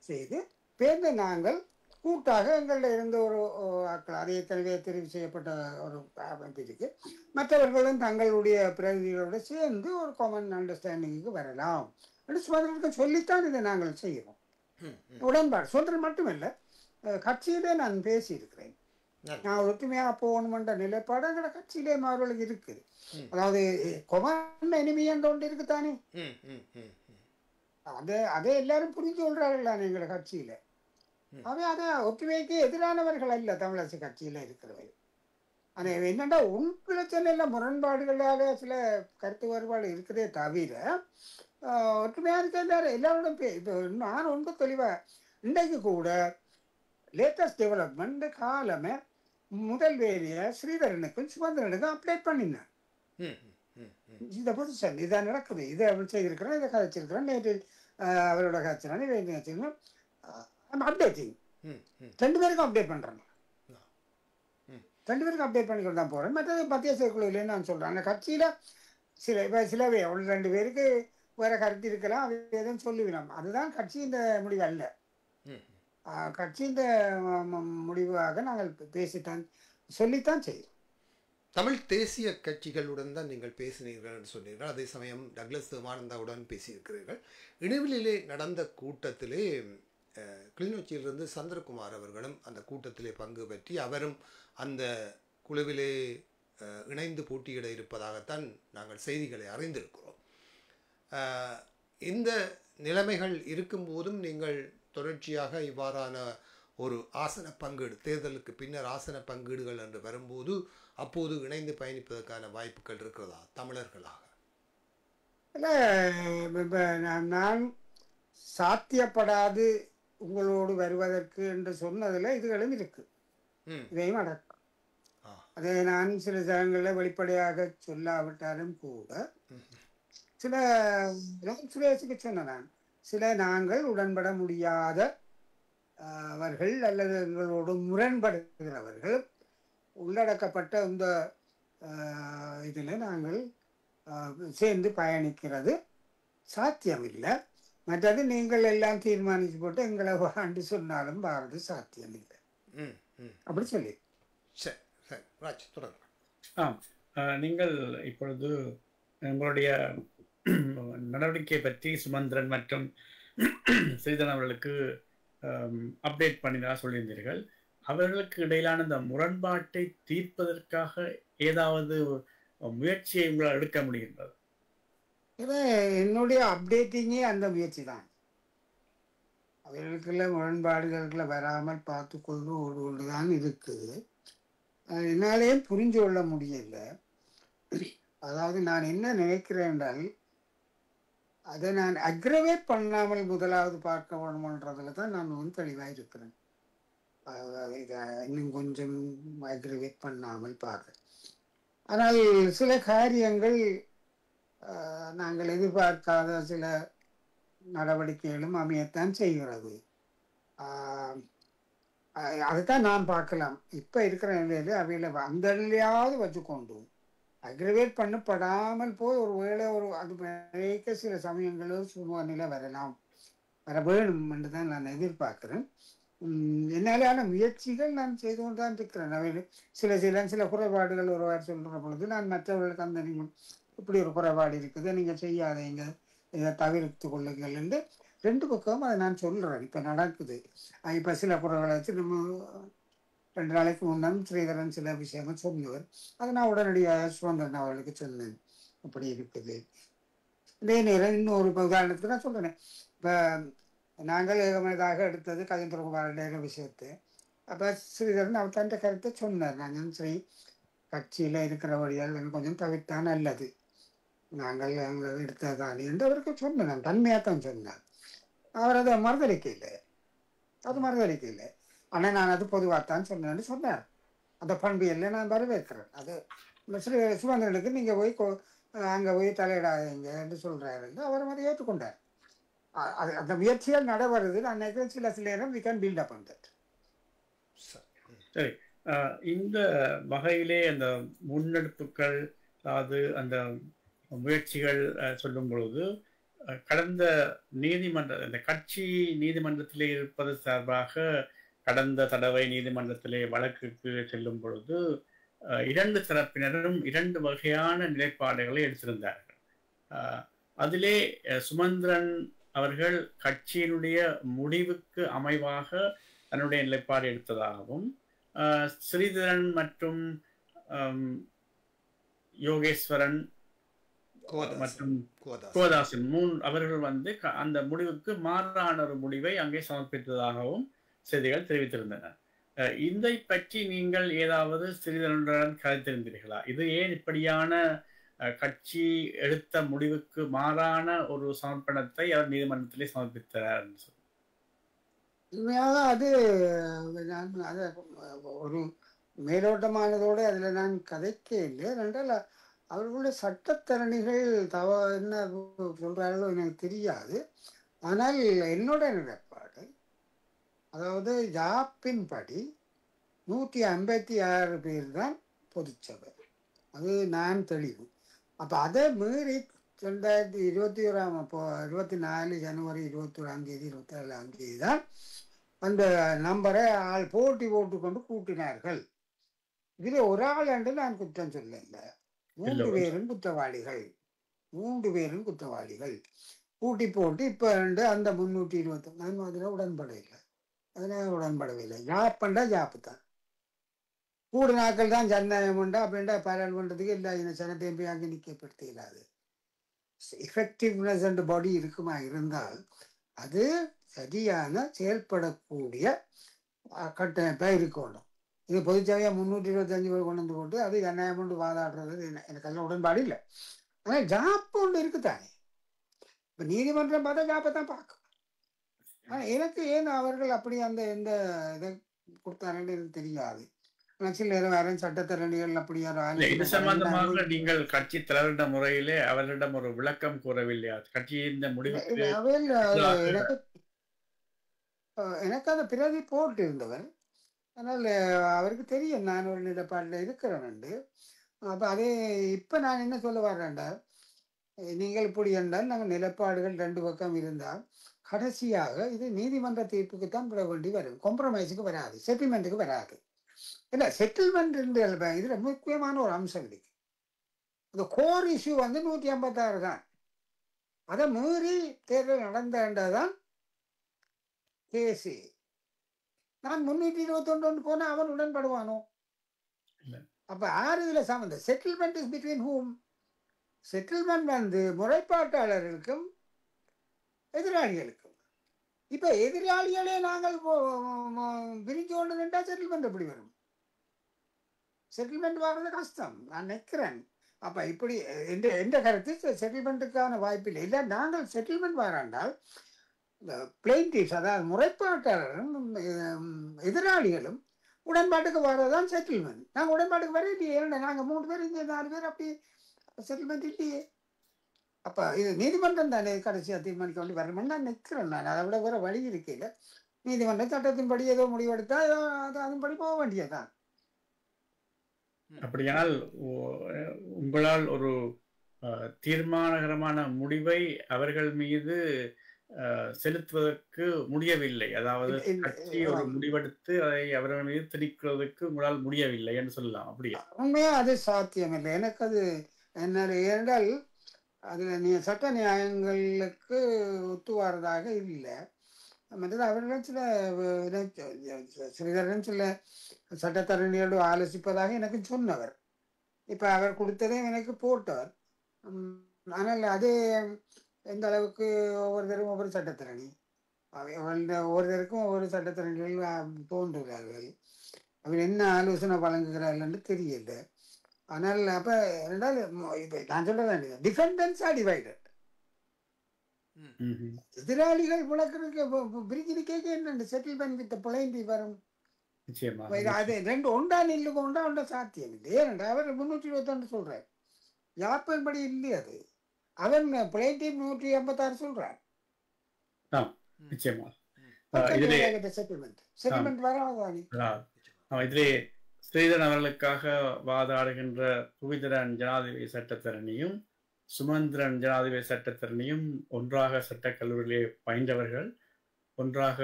செய்து பேர்ந்து நாங்கள் கூட்டாக எங்களில் இருந்த ஒரு ஆட்கள், அதை ஏற்கனவே தெரிவு செய்யப்பட்ட ஒரு அமைப்பு இருக்கு, மற்றவர்களும் தங்களுடைய பிரதிநிதிகளோடு சேர்ந்து ஒரு காமன் அண்டர்ஸ்டாண்டிங்கு வரலாம் என்று சுதந்திரத்தை சொல்லித்தான் இதை நாங்கள் செய்கிறோம். உடன்பாடு சுதந்திரம் மட்டுமில்லை, கட்சியிலே நான் பேசியிருக்கிறேன். நான் ஒற்றுமையாக போகணுமென்ற நிலைப்பாடு எங்களோட கட்சியிலே அவர்களுக்கு இருக்குது. அதாவது கொமன் எனிமி என்ற ஒன்று இருக்குத்தானே, அதை எல்லாரும் புரிஞ்சு கொள்றார்கள் எங்களோட கட்சியில. அதை ஒற்றுமைக்கு எதிரானவர்கள் அல்ல தமிழரசு கட்சியில இருக்கிறவர்கள். ஆனால் என்னென்னா உள்பிரச்சனையில முரண்பாடுகளாக சில கருத்து வேறுபாடு இருக்கிறதே தவிர ஒற்றுமையாக இருக்க எல்லாரோடும் இப்போ நான் ரொம்ப தெளிவாக இன்றைக்கு கூட லேட்டஸ்ட் டெவலப்மெண்ட் காலமே முதல் வேலையை ஸ்ரீதரனுக்கும் சுமந்திரனுக்கும் அப்டேட் பண்ணினேன். இந்த பொசிஷன் இதான் நடக்குது, இதை அவள் செய்திருக்கிறேன், இதை கதைச்சிருக்கிறேன், நேற்று அவரோட கதைச்சினான், இதை வச்சுருந்தோம். அப்டேட்டிங் 2 பேருக்கும் அப்டேட் பண்ணுறேன். 2 பேருக்கும் அப்டேட் பண்ணிக்கிட்டு தான் போகிறேன். மற்றது மத்திய செயற்குழுவிலேன்னு நான் சொல்கிறேன். அந்த கட்சியில் சிலவே அவள் 2 பேருக்கு வேற கருத்து இருக்கலாம், அது எதுவும் சொல்லுவினோம். அதுதான் கட்சி இந்த முடிவு அல்ல. கட்சி இந்த முடிவாக நாங்கள் பேசித்தான் சொல்லித்தான் செய்கிறோம். தமிழ் தேசிய கட்சிகளுடன் தான் நீங்கள் பேசினீர்கள் என்று சொன்னீர்கள். அதே சமயம் டக்ளஸ் தேவானந்தாவுடன் பேசியிருக்கிறீர்கள். இடைவெளியிலே நடந்த கூட்டத்திலே கிளிநொச்சியிலிருந்து சந்திரகுமார் அவர்களும் அந்த கூட்டத்திலே பங்கு பற்றி அவரும் அந்த குழுவிலே இணைந்து போட்டியிட இருப்பதாகத்தான் நாங்கள் செய்திகளை அறிந்திருக்கிறோம். இந்த நிலைமைகள் இருக்கும்போதும் நீங்கள் தொடர்ச்சியாக இவ்வாறான ஒரு ஆசன பங்கீடு, தேர்தலுக்கு பின்னர் ஆசன பங்கீடுகள் என்று வரும்போது அப்போது இணைந்து பயணிப்பதற்கான வாய்ப்புகள் இருக்கிறதா தமிழர்களாக? இல்லை, நான் சாத்தியப்படாது உங்களோடு வருவதற்கு என்று சொன்னதில் இதுகளும் இருக்கு, இதையும் அடக்கம். அதை நான் சில சமயங்களில் வெளிப்படையாக சொல்லாவிட்டாலும் கூட சில சுரேஷுக்கு சொன்ன நான் சில நாங்கள் உடன்பட முடியாத அவர்கள் அல்லது எங்களோடு முரண்படுகிறவர்கள் உள்ளடக்கப்பட்ட இந்த இதில் நாங்கள் சேர்ந்து பயணிக்கிறது சாத்தியமில்லை. மற்றது நீங்கள் எல்லாம் தீர்மானித்து போட்டு எங்களை வாண்டு சொன்னாலும் பாரது சாத்தியம் இல்லை. அப்படி சொல்லி நீங்கள் இப்பொழுது உங்களுடைய நடவடிக்கை பற்றி சுமந்திரன் மற்றும் ஸ்ரீதரன் அவர்களுக்கு அப்டேட் பண்ணினா சொல்லியிருந்தீர்கள். அவர்களுக்கு இடையிலான இந்த முரண்பாட்டை தீர்ப்பதற்காக ஏதாவது முயற்சியை உங்களால் எடுக்க முடிகின்றது? என்னுடைய அப்டேட்டிங்கே அந்த முயற்சி தான். அவர்களுக்குள்ள முரண்பாடுகளுக்குள்ள வராமல் பார்த்து கொண்டு கொண்டுதான் இருக்குது. என்னாலேயும் புரிஞ்சு கொள்ள முடியல. அதாவது நான் என்ன நினைக்கிறேன் என்றால் அதை நான் அக்ரவேட் பண்ணாமல் முதலாவது பார்க்க வேணுமன்றதுல தான் நான் தெளிவாக இருக்கிறேன். இதை இன்னும் கொஞ்சம் அக்ரவேட் பண்ணாமல் பார்க்க. ஆனால் சில காரியங்கள் நாங்கள் எதிர்பார்க்காத சில நடவடிக்கைகளும் அமையத்தான் செய்கிறது. அதைத்தான் நான் பார்க்கலாம். இப்போ இருக்கிற நிலையில அவையில அந்த நிலையாவது வச்சுக்கொண்டு அக்ரிவேட் பண்ணப்படாமல் போய் ஒரு வேளை ஒரு அது மறைக்க சில சமயங்களும் சும நிலை வர வேணும் என்று தான் நான் எதிர்பார்க்கிறேன். என்னாலான முயற்சிகள் நான் செய்து கொண்டு தான் இருக்கிறேன். அவையில் சில குறைபாடுகள் ஒருவாறு சொல்கிற பொழுது நான் மற்றவர்களுக்கு அந்த இப்படி ஒரு குறைபாடு இருக்குது, நீங்கள் செய்யாதீங்க, இதை தவிர்த்து கொள்ளுங்கள் என்று 2 பக்கமும் அதை நான் சொல்கிறேன். இப்போ நடக்குது. இப்போ சில குறைகளை வச்சு நம்ம 2 நாளைக்கு முன்னம் ஸ்ரீதரன் சில விஷயங்கள் சொன்னவர், அதை நான் உடனடியாக சுதந்திரன் அவர்களுக்கு சொன்னேன். அப்படி இருக்குது. இதே நேரம் இன்னொரு உதாரணத்துக்கு நான் சொல்கிறேன். இப்போ நாங்கள் ஏகமனதாக எடுத்தது கஜேந்திரகுமாரோட விஷயத்தை. அப்போ ஸ்ரீதரன் அவர் தன் கருத்தை சொன்னார். நாங்கள் ஸ்ரீ கட்சியில் இருக்கிறபடியால் கொஞ்சம் தவிர்த்தா நல்லது, நாங்கள் அங்கே எடுத்ததானே என்று அவருக்கு சொன்னேன். நான் தன்மையாகத்தான் சொன்னார். அவர் அதை மறுதளிக்கலை, ஆனால் நான் அது பொதுவாகத்தான் சொன்னேன்னு சொன்னார். அந்த பண்பியல்ல நான் வரவேற்கிறேன். அது சுமந்திரனுக்கு நீங்கள் போய் அங்கே போய் தலையிடாதீங்க என்று சொல்கிறாரு, அவர் அதை ஏற்றுக்கொண்டார். அந்த முயற்சிகள் நடவருது. நான் நினைக்கிறேன் சில நேரம் we can build up on that. சரி, இந்த வகையிலே அந்த முன்னெடுப்புகள், அதாவது அந்த முயற்சிகள் சொல்லும் பொழுது கடந்த இந்த கட்சி நீதிமன்றத்திலே இருப்பது சார்பாக கடந்த தடவை நீதிமன்றத்திலே வழக்குக்கு செல்லும் பொழுது 2 தரப்பினரும் 2 வகையான நிலைப்பாடுகளை எடுத்திருந்தார்கள். அதிலே சுமந்திரன் அவர்கள் கட்சியினுடைய முடிவுக்கு அமைவாக தன்னுடைய நிலைப்பாடு எடுத்ததாகவும், ஸ்ரீதரன் மற்றும் யோகேஸ்வரன் மற்றும் கோதாசன் அவர்கள் அந்த முடிவுக்கு மாறான ஒரு முடிவை அங்கே சமர்ப்பித்ததாகவும் செய்திகள் தெரிவித்திருந்தன. இதை பற்றி நீங்கள் ஏதாவது ஸ்ரீதரனுடன் கதைத்திருந்தீர்களா? இது ஏன் இப்படியான கட்சி எடுத்த முடிவுக்கு மாறான ஒரு சமர்ப்பணத்தை அவர் நீதிமன்றத்திலே சமர்ப்பித்தார் என்று சொல்லி? உண்மையாக அது நான் அதை ஒரு மேலோட்டமானதோடு அதில் நான் கதைக்க இல்லை என்றால் அவர்களுடைய சட்டத்தரணிகள் என்ன சொல்கிறார்களோ எனக்கு தெரியாது. ஆனால் என்னோட நிலைப்பாடு, அதாவது ஜாப்பின் படி 156 பேர் தான் பொதுச்சபை, அது நான் தெளிவு. அப்போ அதை மீறி 2021 அப்போ 24 ஜனவரி 21 27 தான் அந்த நம்பரை ஆள் போட்டி போட்டுக்கொண்டு கூட்டினார்கள். இதில் ஒரு ஆள் என்று நான் குற்றம் சொல்லல, 3 பேரும் குற்றவாளிகள், 3 பேரும் குற்றவாளிகள் கூட்டி போட்டு இப்போ அந்த 320 நான் அதில் உடன்படவில்லை, அதனால் உடன்படவில்லை. ஜாப்பண்டா ஜாப்பு தான், கூடு நாட்கள் தான் ஜனநாயகம் உண்டா அப்படின்டா பாராளுமன்றத்துக்கு எல்லா சனத்தையும் போய் அங்கே நிற்கப்படுத்த இல்லாது. எஃபெக்டிவ்னஸ் அண்ட் பாடி இருக்குமா இருந்தால் அது சரியான செயல்படக்கூடிய கட்டமைப்பாக இருக்கணும். இது பொதுச்சபையாக 325 பேர் கொண்டு வந்து போட்டு அது ஜனநாயகம் கொண்டு வாதாடுறது எனக்கு அதெல்லாம் உடன்பாடு இல்லை. ஆனால் ஜாப்பு ஒன்று இருக்குதானே, இப்போ நீதிமன்றம் பார்த்தா ஜாப்பை தான் பார்க்கும். ஆனால் எனக்கு ஏன் அவர்கள் அப்படி அந்த எந்த இதை கொடுத்தாங்கன்னு எனக்கு தெரியாது. சில நேரம் வேற சட்டத்தரணிகள் அப்படி இது சம்பந்தமாக நீங்கள் கட்சி தலைவரிட முறையிலே அவரிடம் ஒரு விளக்கம் கூறவில்லையா? கட்சியின் முடிவு எனக்கு அந்த பிரதி போட்டு இருந்தவர், அதனால் அவருக்கு தெரியும் நான் ஒரு நிலப்பாட்டில் இருக்கிறேன். அப்போ அதே இப்போ நான் என்ன சொல்ல வர்றேன்டா, நீங்கள் இப்படி என்றால் நாங்கள் நிலப்பாடுகள் 2 பக்கம் இருந்தால் கடைசியாக இது நீதிமன்ற தீர்ப்புக்கு தான் விட வேண்டி வரும், காம்ப்ரமைஸுக்கு வராது, செட்டில்மெண்ட்டுக்கு வராது. இல்லை, செட்டில்மெண்ட் இதில் முக்கியமான ஒரு அம்சம் இருக்கு. இந்த கோர் இஷ்யூ 156 தான். அதை மீறி தேர்தல் நடந்தாதான் கேசி. நான் 321 போனா அவன் உடன்படுவானோ? அப்ப 6 இதுல சம்பந்தம். Settlement is between whom? Settlement முறைப்பாட்டாளர்களுக்கும் எதிராளிகளுக்கும். இப்ப எதிராளிகளே நாங்கள் பிரிஞ்சு கொண்டு நின்றா செட்டில்மெண்ட் எப்படி வரும்? செட்டில்மெண்ட் வர்றது கஷ்டம், நான் நிற்கிறேன். அப்ப இப்படி எந்த கருத்து செட்டில்மெண்ட்டுக்கான வாய்ப்பு இல்லை. இல்லை, நாங்கள் செட்டில்மெண்ட் வராண்டால் பிளெயின்டிவ்ஸ், அதாவது முறைப்பாட்டாளரும் எதிராளிகளும் உடன்பாட்டுக்கு வர்றதுதான் செட்டில்மெண்ட். நாங்கள் உடன்பாட்டுக்கு வர இல்லையே, நாங்கள் 3 பேர் இங்கே 4 பேர் அப்படி செட்டில்மெண்ட் இல்லையே. அப்போ இது நீதிமன்றம் தானே கடைசியாக தீர்மானிக்க வேண்டி வரணும்னு நான் நிற்கிறேன். நான் அதை விட வேறு வழி இருக்கையில் நீதிமன்ற சட்டத்தின்படி ஏதோ முடிவெடுத்தா அதன்படி போக வேண்டியதுதான். அப்படியானால் உங்களால் ஒரு தீர்மானகரமான முடிவை அவர்கள் மீது செலுத்துவதற்கு முடியவில்லை, அதாவது கட்சி ஒரு முடிவெடுத்து அதை அவர்கள் மீது திணிக்கிறதுக்கு உங்களால் முடியவில்லை என்று சொல்லலாம். அப்படியா? உண்மையா அது சாத்தியமில்லை. எனக்கு அது என்ன என்றால் அதில் சட்ட நியாயங்களுக்கு ஒத்துவாரதாக இல்லை. மற்றது அவர்கள் சிறிதரன் சில சட்டத்தரணியோடு ஆலோசிப்பதாக எனக்கு சொன்னவர். இப்போ அவர் கொடுத்ததையும் எனக்கு போட்டவர். ஆனால் அது எந்த அளவுக்கு ஒவ்வொருத்தரும் ஒவ்வொரு சட்டத்தரணி, ஒவ்வொருத்தருக்கும் ஒவ்வொரு சட்டத்தரணிகள் தோன்றுகிறார்கள். அவர் என்ன ஆலோசனை வழங்குகிறார்கள் என்று தெரியல. ஆனால் அப்போ ரெண்டாவது இப்போ நான் சொல்ல வேண்டியது டிஃபெண்டன்ஸ் ஆர் டிவைடட். எதிராளிகள் முழக்கிறதுக்கு பிரிஞ்சு கேட்க என்ன செட்டில்மெண்ட் வித் பிளைண்டி வரும். அது 2 ஒன்றா நில்லுக்கு ஒன்றா சாத்தியம் இல்லை. ஏனென்றா அவர் 321 சொல்றார், யாப்பின்படி இல்லை. அது அவன் பிளைண்டி 186 சொல்றார். செட்டில்மெண்ட் வராது. இதிலே ஸ்ரீதரன் அவர்களுக்காக வாதாடுகின்ற புவிதரன் ஜனாதிபதி சட்டத்தரணியும் சுமந்திரன் ஜனாதிபதி சட்டத்தரணியும் ஒன்றாக சட்டக்கல்லூரியிலே பயின்றவர்கள், ஒன்றாக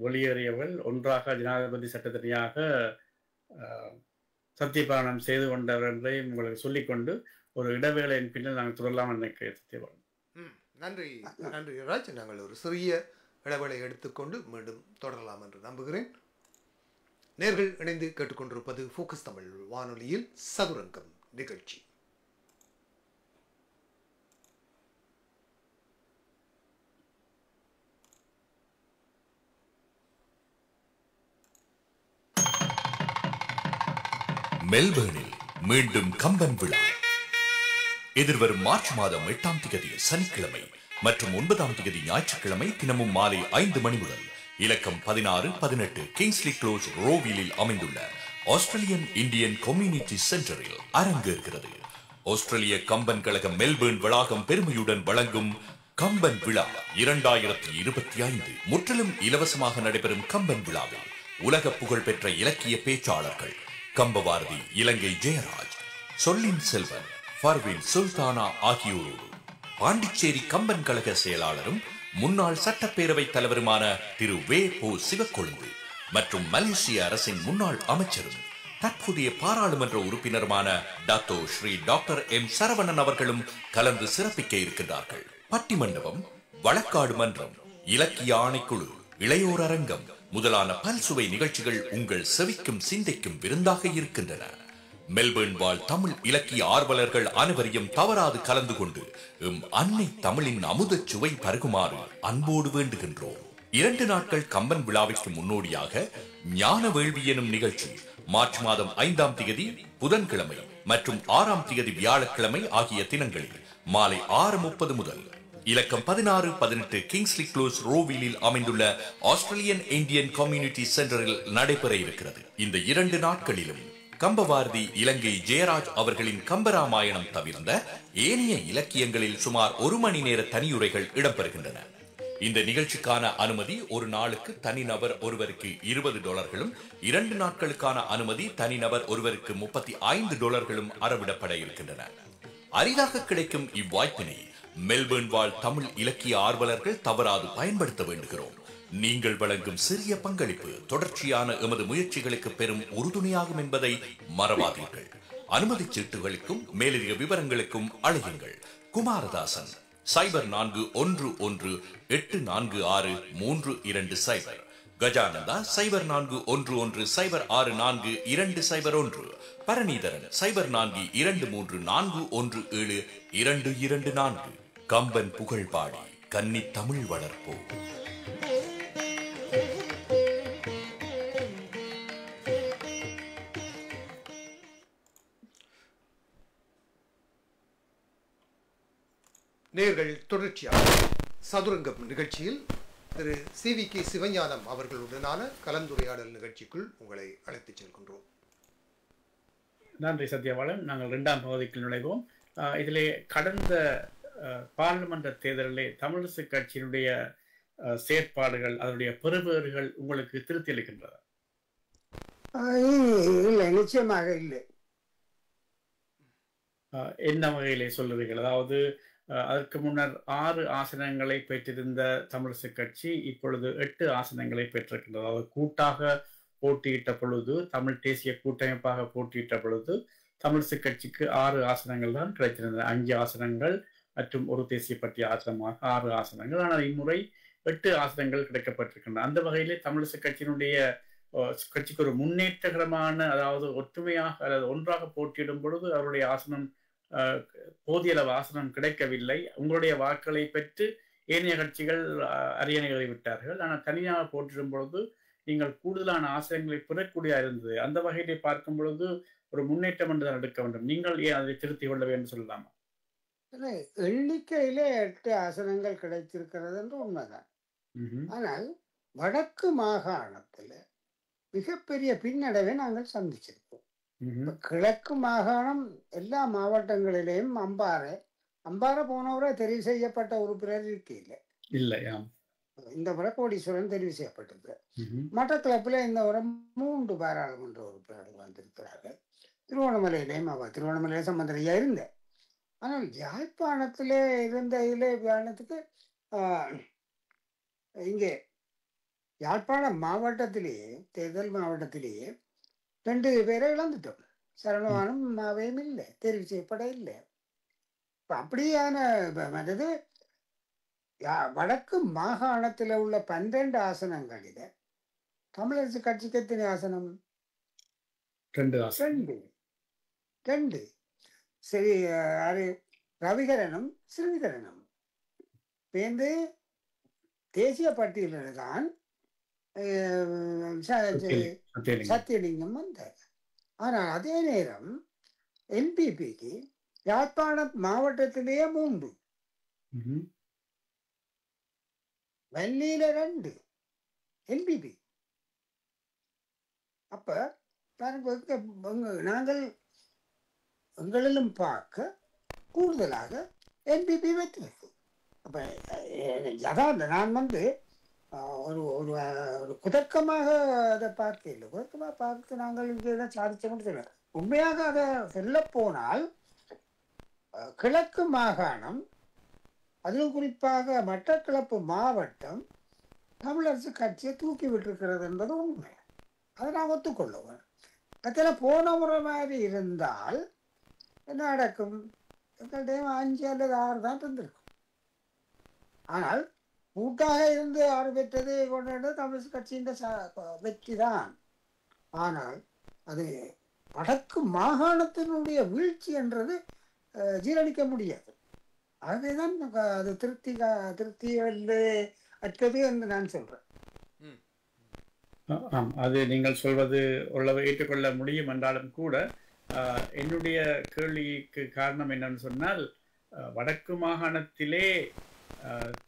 வெளியேறியவர்கள், ஒன்றாக ஜனாதிபதி சட்டத்தரணியாக சத்தியபாரணம் செய்து கொண்டவர்கள் என்பதை உங்களுக்கு சொல்லிக்கொண்டு ஒரு இடைவேளையின் பின்னர் நாங்கள் தொடரலாம் நினைக்கிறேன். நன்றி நன்றி ராஜ். நாங்கள் ஒரு சிறிய இடைவேளை எடுத்துக்கொண்டு மீண்டும் தொடரலாம் என்று நம்புகிறேன். நேர்கள் இணைந்து கேட்டுக்கொண்டிருப்பது ஃபோக்கஸ் தமிழ் வானொலியில் சதுரங்கம் நிகழ்ச்சி. மெல்பர்னில் மீண்டும் கம்பன் விழா எதிர்வரும் மார்ச் மாதம் 8ஆம் தேதி சனிக்கிழமை மற்றும் 9ஆம் தேதி ஞாயிற்றுக்கிழமை தினமும் மாலை 5 மணி முதல் இலக்கம் 16-18 கிங்ஸ்லி க்ளோஸ் ரோவிலில் அமைந்துள்ள ஆஸ்திரேலியன் இந்தியன் கம்யூனிட்டி சென்டரில் அரங்கேறுகிறது. ஆஸ்திரேலிய கம்பன் கழக மெல்பர்ன் வளாகம் பெருமையுடன் வழங்கும் கம்பன் விழா 2025 முற்றிலும் இலவசமாக நடைபெறும் கம்பன் விழாவில் உலக புகழ்பெற்ற இலக்கிய பேச்சாளர்கள் கம்பபாரதி, இலங்கை ஜெயராஜ், சொல்லின் செல்வன், ஃபர்வின் சுல்தானா ஆகியோரோடு பாண்டிச்சேரி கம்பன் கழக செயலாளரும் முன்னாள் சட்டப்பேரவை தலைவருமான திரு வே. போ. சிவக்கொழுந்து மற்றும் மலேசிய அரசின் முன்னாள் அமைச்சரும் தற்போதைய பாராளுமன்ற உறுப்பினருமான டாக்டர் எம். சரவணன் அவர்களும் கலந்து சிறப்பிக்க இருக்கின்றார்கள். பட்டிமண்டபம், வழக்காடு மன்றம், இலக்கிய ஆணைக்குழு, இளையோர் அரங்கம் முதலான பல்சுவை நிகழ்ச்சிகள் உங்கள் செவிக்கும் சிந்தைக்கும் விருந்தாக இருக்கின்றன. மெல்பர்ன் வாழ் தமிழ் இலக்கிய ஆர்வலர்கள் அனைவரையும் தவறாது கலந்து கொண்டு அன்னை தமிழின் அமுதச் சுவை பருகுமாறு அன்போடு வேண்டுகின்றோம். 2 நாட்கள் கம்பன் விழாவிற்கு முன்னோடியாக ஞான வேள்வி எனும் நிகழ்ச்சி மார்ச் மாதம் 5ஆம் தேதி புதன்கிழமை மற்றும் 6ஆம் தேதி வியாழக்கிழமை ஆகிய தினங்களில் மாலை 6:30 முதல் இலக்கம் 16-18 கிங்ஸ்லி க்ளோஸ் ரோவிலில் அமைந்துள்ள ஆஸ்திரேலியன் இந்தியன் கம்யூனிட்டி சென்டரில் நடைபெற இருக்கிறது. இந்த 2 நாட்களிலும் கம்பபாரதி, இலங்கை ஜெயராஜ் அவர்களின் கம்பராமாயணம் தவிர்ந்த ஏனைய இலக்கியங்களில் சுமார் 1 மணி நேர தனியுரைகள் இடம்பெறுகின்றன. இந்த நிகழ்ச்சிக்கான அனுமதி ஒரு நாளுக்கு தனிநபர் ஒருவருக்கு $20, 2 நாட்களுக்கான அனுமதி தனிநபர் ஒருவருக்கு $35 அறவிடப்பட இருக்கின்றன. அரிதாக கிடைக்கும் இவ்வாய்ப்பினை மெல்பர்ன் வாழ் தமிழ் இலக்கிய ஆர்வலர்கள் தவறாது பயன்படுத்த வேண்டுகிறோம். நீங்கள் வழங்கும் சிறிய பங்களிப்பு தொடர்ச்சியான எமது முயற்சிகளுக்கு பெரும் உறுதுணையாகும் என்பதை மறவாதீர்கள். அனுமதி சீட்டுகளுக்கும் மேலதிக விவரங்களுக்கும் அழையுங்கள். குமாரதாசன் 0411846320, கஜானந்தா 0411064201, பரணிதரன் 0423417224. கம்பன் புகழ் பாடி கன்னி தமிழ் வளர்ப்போம். நேர்கள் தொடர்ச்சியாக சதுரங்கம் நிகழ்ச்சியில் திரு CVK சிவஞானம் அவர்களுடனான கலந்துரையாடல் நிகழ்ச்சிக்குள் உங்களை அழைத்துச் செல்கின்றோம். நன்றி சத்யபாலன். நாங்கள் 2ஆம் பகுதிக்கு நுழைவோம். இதிலே கடந்த பாராளுமன்ற தேர்தலிலே தமிழிசை கட்சியினுடைய செயற்பாடுகள், அதனுடைய பெறுபேறுகள் உங்களுக்கு திருப்தி அளிக்கின்றதா? இல்லை, நிச்சயமாக இல்லை. என்ன வகையிலே சொல்லுவீர்கள்? அதாவது அதற்கு முன்னர் 6 ஆசனங்களை பெற்றிருந்த தமிழிசை கட்சி இப்பொழுது 8 ஆசனங்களை பெற்றிருக்கின்றது. அதாவது கூட்டாக போட்டியிட்ட பொழுது, தமிழ் தேசிய கூட்டமைப்பாக போட்டியிட்ட பொழுது தமிழிசை கட்சிக்கு 6 ஆசனங்கள் தான் கிடைத்திருந்தது. 5 ஆசனங்கள் மற்றும் ஒரு தேசிய பட்டிய ஆசனமாக 6 ஆசனங்கள். ஆனால் இம்முறை 8 ஆசனங்கள் கிடைக்கப்பட்டிருக்கின்றன. அந்த வகையிலே தமிழிசை கட்சியினுடைய கட்சிக்கு ஒரு முன்னேற்றகரமான, அதாவது ஒற்றுமையாக அல்லது ஒன்றாக போட்டியிடும் பொழுது அவருடைய ஆசனம் போதிய அளவு ஆசனம் கிடைக்கவில்லை. உங்களுடைய வாக்களை பெற்று ஏனைய கட்சிகள் அரியணைகளை விட்டார்கள். ஆனால் தனியாக போட்டிடும் பொழுது நீங்கள் கூடுதலான ஆசனங்களை பெறக்கூடிய இருந்தது. அந்த வகையிலே பார்க்கும் பொழுது ஒரு முன்னேற்றம் என்றுதான் எடுக்க வேண்டும். நீங்கள் ஏன் அதை திருத்திக் கொள்ள வேண்டும் சொல்லலாமா? எண்ணிக்கையிலே 8 ஆசனங்கள் கிடைத்திருக்கிறது என்று உண்மைதான். ஆனால் வடக்கு மாகாணத்தில் மிகப்பெரிய பின்னடைவை நாங்கள் சந்திச்சிருக்கோம். கிழக்கு மாகாணம் எல்லா மாவட்டங்களிலேயும் அம்பாறை போனவரை தெரிவு செய்யப்பட்ட உறுப்பினர் இல்லை. இந்த முறை கோடீஸ்வரன் தெரிவு செய்யப்பட்டது. மட்டக்களப்பில் இந்த முறை 3 பாராளுமன்ற உறுப்பினர்கள் வந்திருக்கிறார்கள். திருவண்ணாமலையிலே சம்பந்தரையா இருந்தேன். ஆனால் யாழ்ப்பாணத்திலே இருந்த யாழ்ப்பாணத்துக்கு இங்கே யாழ்ப்பாணம் மாவட்டத்திலேயே, தேர்தல் மாவட்டத்திலேயே 2 பேரை இழந்துட்டோம். சரவணனும் மாவையும் இல்லை, தெரிவு செய்யப்பட இல்லை. அப்படியான மற்றது வடக்கு மாகாணத்தில் உள்ள 12 ஆசனங்களில தமிழரசு கட்சிக்கு எத்தனை ஆசனம்? 2. சரி, ரவிகரனும் ஸ்ரீதரனும் சேர்ந்து தேசிய பட்டியலில் தான் சத்தியலிங்கம் வந்தார். ஆனால் அதே நேரம் NPPக்கு யாழ்ப்பாண மாவட்டத்திலேயே 3, வன்னியில 2, என்பிபி. அப்ப நாங்கள் எங்களிலும் பார்க்க கூடுதலாக என்பிபி வெற்றிருக்கு. அப்ப அதான் நான் ஒரு ஒரு ஒரு குதர்க்கமாக அதை பார்க்கல. குதர்க்கமாக பார்த்து நாங்கள் இதெல்லாம் சாதிச்சோம்னு சொல்லுவேன். உண்மையாக அதை சொல்ல போனால் கிழக்கு மாகாணம், அதிலும் குறிப்பாக மட்டக்களப்பு மாவட்டம் தமிழரசு கட்சியை தூக்கி விட்டிருக்கிறது என்பது உண்மை. அதை நான் ஒத்துக்கொள்ளுவேன். அதில் போன முறை மாதிரி இருந்தால் என்ன நடக்கும்? எங்கள்கிட்ட 5 அல்லது 6 தான் இருந்திருக்கும். ஆனால் கூட்டாக இருந்து 6 பெற்றது கொண்டு தமிழரசு கட்சியின் வெற்றி தான். ஆனால் அது வடக்கு மாகாணத்தினுடைய வீழ்ச்சி என்றது ஜீரணிக்க முடியாது. ஆகவேதான் அது திருப்தி அற்றது என்று நான் சொல்றேன். அது நீங்கள் சொல்வது உள்ளவை ஏற்றுக்கொள்ள முடியும் என்றாலும் கூட என்னுடைய கேள்விக்கு காரணம் என்னன்னு சொன்னால், வடக்கு மாகாணத்திலே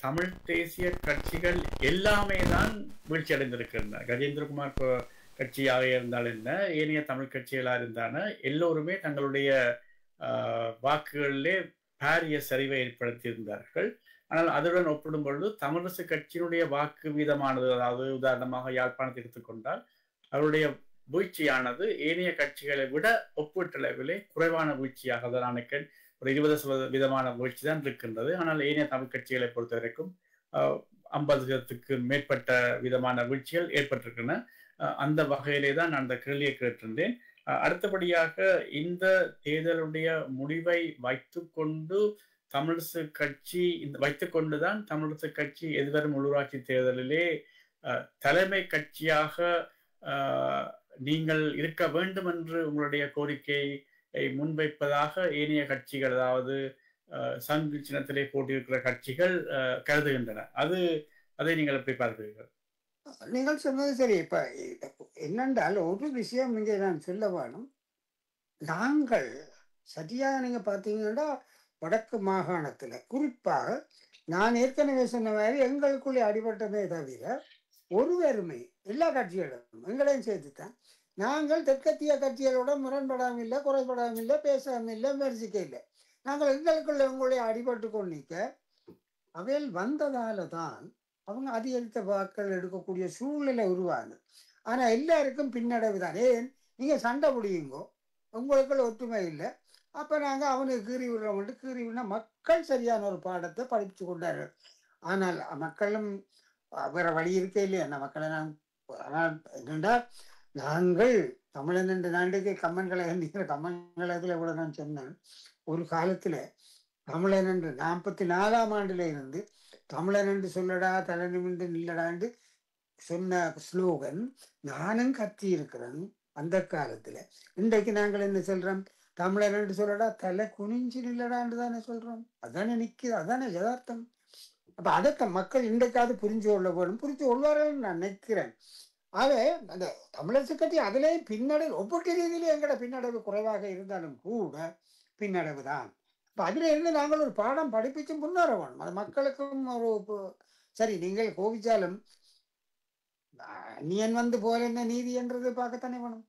தமிழ் தேசிய கட்சிகள் எல்லாமே தான் வீழ்ச்சி அடைந்திருக்கின்றன. கஜேந்திரகுமார் கட்சியாக இருந்தால் என்ன, ஏனைய தமிழ் கட்சிகளாக இருந்தான எல்லோருமே தங்களுடைய வாக்குகளிலே பாரிய சரிவை ஏற்படுத்தியிருந்தார்கள். ஆனால் அதுடன் ஒப்பிடும் பொழுது தமிழரசு கட்சியினுடைய வாக்கு வீதமானது, அதாவது உதாரணமாக யாழ்ப்பாணத்தை எடுத்துக்கொண்டால் அவருடைய வீழ்ச்சியானது ஏனைய கட்சிகளை விட ஒப்பீட்டளவிலே குறைவான வீழ்ச்சியாக தான் நினைக்கிறேன். ஒரு 20% வீழ்ச்சி தான் இருக்கின்றது. ஆனால் ஏனைய தமிழ் கட்சிகளை பொறுத்த வரைக்கும் 50%க்கு மேற்பட்ட விதமான வீழ்ச்சிகள் ஏற்பட்டிருக்கின்றன. அந்த வகையிலே தான் நான் அந்த கேள்வியை கேட்டிருந்தேன். அடுத்தபடியாக இந்த தேர்தலுடைய முடிவை வைத்துக்கொண்டு தமிழரசு கட்சி வைத்துக்கொண்டுதான் தமிழரசு கட்சி எதிர்வரும் உள்ளூராட்சி தேர்தலிலே தலைமை கட்சியாக நீங்கள் இருக்க வேண்டும் என்று உங்களுடைய கோரிக்கையை முன்வைப்பதாக ஏனைய கட்சிகள், அதாவது சங்கு சின்னத்திலே போட்டியிருக்கிற கட்சிகள் கருதுகின்றன. அதை நீங்கள் எப்படி பார்க்கிறீர்கள்? நீங்கள் சொன்னது சரி. இப்ப என்னென்றால் ஒரு விஷயம் இங்கே நான் சொல்ல வேணும். நாங்கள் சரியாக நீங்க பார்த்தீங்கன்னா வடக்கு மாகாணத்துல குறிப்பாக நான் ஏற்கனவே சொன்ன மாதிரி எங்களுக்குள்ளே அடிபட்டதே தவிர ஒருவருமே எல்லா கட்சிகளும் எங்களையும் சேர்த்துத்தான் நாங்கள் தெற்கத்திய கட்சிகளோட முரண்படாமல் இல்லை, குறைபடாமல் இல்லை, பேசாமல் இல்லை, விமர்சிக்க இல்லை. நாங்கள் எங்களுக்குள்ள உங்களுடைய அடிபட்டு கொண்டிருக்க அவையில் வந்ததால தான் அவங்க அதிகரித்த வாக்கள் எடுக்கக்கூடிய சூழ்நிலை உருவாகுது. ஆனா எல்லாருக்கும் பின்னடைவு தான். ஏன் நீங்க சண்டை பிடியுங்கோ, உங்களுக்குள்ள ஒற்றுமை இல்லை, அப்ப நாங்க அவனுக்கு கீறி விடுறோம்ட்டு கீறி விட மக்கள் சரியான ஒரு பாடத்தை படித்து கொண்டார்கள். ஆனால் மக்களும் வேற வழி இருக்கே இல்லையா அந்த மக்களை ஆனால் என்னென்றா நாங்கள் தமிழன் என்ற நாட்டுக்கு கம்மன்களை கம்மன்களத்துல கூட நான் சொன்னேன். ஒரு காலத்துல தமிழன் என்று 44ஆம் ஆண்டுல இருந்து தமிழன் என்று சொல்லடா தலை நிமிர்ந்து நில்லடான்னு சொன்ன ஸ்லோகன் நானும் கத்தி இருக்கிறேன் அந்த காலத்துல. இன்றைக்கு நாங்கள் என்ன சொல்றோம்? தமிழன் என்று சொல்லடா தலை குனிஞ்சு நில்லடான்னு தானே சொல்றோம். அதானே நிக்குது, அதானே யதார்த்தம். அப்ப அதை மக்கள் இன்றைக்காவது புரிஞ்சு கொள்ள வேணும், புரிஞ்சு கொள்வார்கள் நான் நினைக்கிறேன். ஆக அந்த தமிழரசு கட்சி அதிலே பின்னடைவு ஒவ்வொரு ரீதியிலும் எங்களோட பின்னடைவு குறைவாக இருந்தாலும் கூட பின்னடைவு தான். இப்ப அதுல இருந்து நாங்கள் ஒரு பாடம் படிப்பிச்சு முன்னேற வேணும். அது மக்களுக்கும் ஒரு சரி. நீங்கள் கோவிச்சாலும் அந்நியன் வந்து போல என்ன நீதி என்றது பார்க்கத்தானே வேணும்.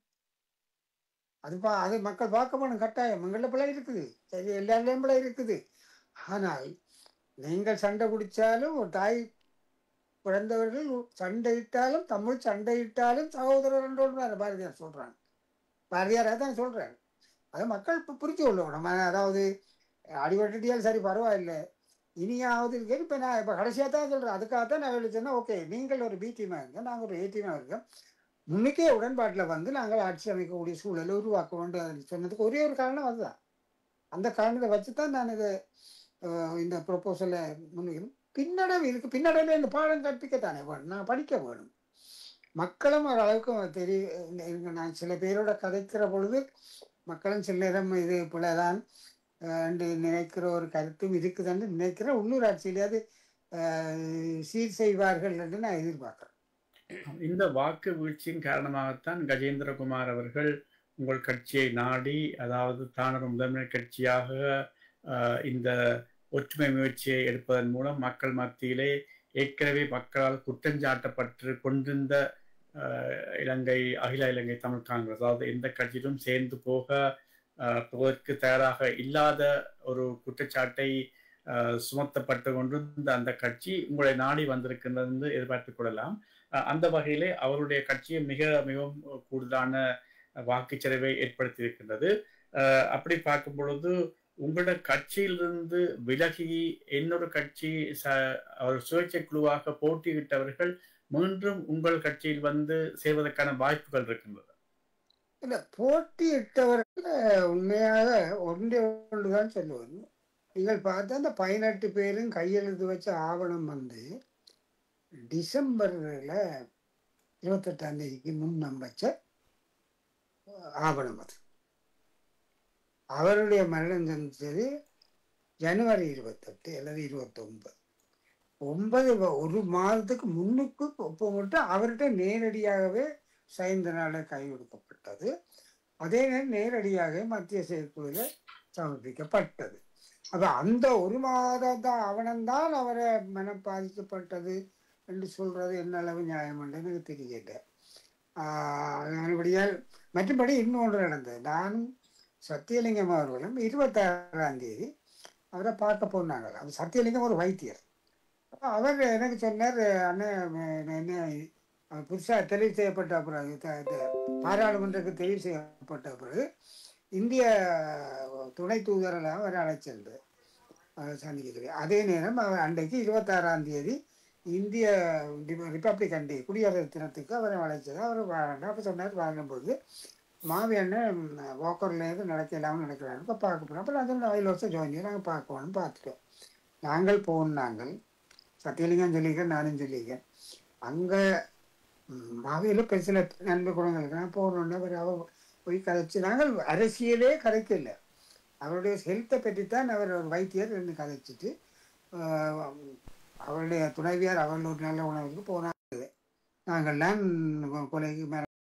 அது மக்கள் பார்க்க வேணும் கட்டாயம். எங்கள பிள்ளை இருக்குது, சரி, எல்லாருலேயும் பிள்ளை இருக்குது. ஆனால் நீங்கள் சண்டை குடிச்சாலும் ஒரு தாய் பிறந்தவர்கள் சண்டையிட்டாலும் தமிழ் சண்டையிட்டாலும் சகோதரர் என்றோடு பாரதியார் சொல்றாங்க. பாரதியார் தான் சொல்றாரு. அதை மக்கள் இப்போ புரிஞ்சு கொள்ளணும். அதாவது அடிபட்டுட்டியால் சரி பரவாயில்லை, இனியாவது இருக்கு. இப்போ நான் இப்போ கடைசியாக தான் சொல்கிறேன். அதுக்காகத்தான் நான் எழுதிச்சேன்னா ஓகே நீங்கள் ஒரு பி டீமாக இருக்கோம், நாங்கள் ஒரு ஏ டீமாக இருக்கோம், முன்னுக்கே உடன்பாட்டில் வந்து நாங்கள் ஆட்சி அமைக்கக்கூடிய சூழலை உருவாக்க வேண்டும் சொன்னதுக்கு ஒரே ஒரு காரணம் அதுதான். அந்த காரணத்தை வச்சு தான் நான் இதை இந்த ப்ரொப்போசலை முன்வைக்கணும். பின்னடைவு இருக்கு. பின்னடைவில் இந்த பாடம் கற்பிக்கத்தானே வேணும், நான் படிக்க வேணும். மக்களும் ஓரளவுக்கு நான் சில பேரோட கதைக்கிற பொழுது மக்களும் சில நேரம் இது போலதான் என்று நினைக்கிற ஒரு கருத்தும் இருக்குதுன்னு நினைக்கிற உள்ளூராட்சியிலேயாவது சீர் செய்வார்கள் என்று நான் எதிர்பார்க்கிறேன். இந்த வாக்கு வீழ்ச்சியின் காரணமாகத்தான் கஜேந்திரகுமார் அவர்கள் உங்கள் கட்சியை நாடி, அதாவது தான் ஒரு முதன்மை கட்சியாக இந்த ஒற்றுமை முயற்சியை எடுப்பதன் மூலம் மக்கள் மத்தியிலே ஏற்கனவே மக்களால் குற்றஞ்சாட்டப்பட்டு கொண்டிருந்த இலங்கை அகில இலங்கை தமிழ் காங்கிரஸ், அதாவது எந்த கட்சியிலும் சேர்ந்து போவதற்கு தயாராக இல்லாத ஒரு குற்றச்சாட்டை சுமத்தப்பட்டு கொண்டிருந்த அந்த கட்சி உங்களை நாடி வந்திருக்கின்றது என்று எதிர்பார்த்துக் கொள்ளலாம். அந்த வகையிலே அவருடைய கட்சியை மிகவும் கூடுதலான வாக்குச்சரிவை ஏற்படுத்தி இருக்கின்றது. அப்படி பார்க்கும் பொழுது உங்களோட கட்சியிலிருந்து விலகி இன்னொரு கட்சி ஒரு சுயேட்சை குழுவாக போட்டியிட்டவர்கள் மீண்டும் உங்கள் கட்சியில் வந்து சேர்வதற்கான வாய்ப்புகள் இருக்கின்றது. இல்ல, போட்டியிட்டவர்கள் உண்மையாக ஒன்றுதான் சொல்லுவது. நீங்கள் பார்த்த அந்த 18 பேரும் கையெழுத்து வச்ச ஆவணம் வந்து டிசம்பர்ல 28ஆம் தேதிக்கு முன்னம் வச்ச ஆவணம். அது அவருடைய மரணம் சந்திச்சது ஜனவரி 28 அல்லது 29 ஒரு மாதத்துக்கு முன்னுக்கு போட்டு அவர்கிட்ட நேரடியாகவே சைந்தனால கை கொடுக்கப்பட்டது. அதே நேரம் நேரடியாக மத்திய செயற்குழுவில் சமர்ப்பிக்கப்பட்டது. அப்ப அந்த ஒரு மாத ஆவணம்தான் அவரை மனம் பாதிக்கப்பட்டது என்று சொல்றது என்ன அளவு நியாயம் என்று எனக்கு தெரியல. மறுபடியால் மற்றபடி இன்னொன்று நடந்தது. நானும் சத்தியலிங்கம் அவர்களும் 26ஆம் தேதி அவரை பார்க்க போனாங்க. அவர் சத்தியலிங்கம் ஒரு வைத்தியர். அவர் எனக்கு சொன்னார், அண்ணன் என்ன புதுசாக தெரிவு செய்யப்பட்ட பிறகு பாராளுமன்றத்துக்கு தெரிவு செய்யப்பட்ட பிறகு இந்திய துணை தூதரெல்லாம் அவர் அழைச்சிருந்து சந்திக்கிறேன். அதே நேரம் அவர் அன்றைக்கு 26ஆம் தேதி இந்திய ரிப்பப்ளிகன் டே குடியரசு தினத்துக்கு அவரை அழைச்சது. அவர் வாழணும். அப்போ சொன்னார், வாங்கும்போது மாவி அண்ணன் வாக்கர்லேருந்து நடக்கலாம்னு நினைக்கிறாங்க. இப்போ பார்க்க போகிறோம். அப்போ நான் வயல் வருஷம் ஜாயின் பண்ணி நாங்கள் பார்க்கணும்னு பார்த்துட்டோம். நாங்கள் போனாங்கள் சத்தியலிங்கம் சொல்லியிருக்கேன், நானும் சொல்லியிருக்கேன். அங்கே மாவியில் பெருசில நன்மை குணங்களுக்கு நான் போகணுன்னு அவர் போய் கதைச்சு, நாங்கள் அரசியலே கதைக்கல, அவருடைய ஹெல்த்தை பற்றித்தான் அவர் ஒரு வைத்தியர் என்று கதைச்சிட்டு அவருடைய துணைவியார் அவர்கள் ஒரு நல்ல உணவுக்கு போனாங்க. நாங்கள்லாம் கொலைக்கு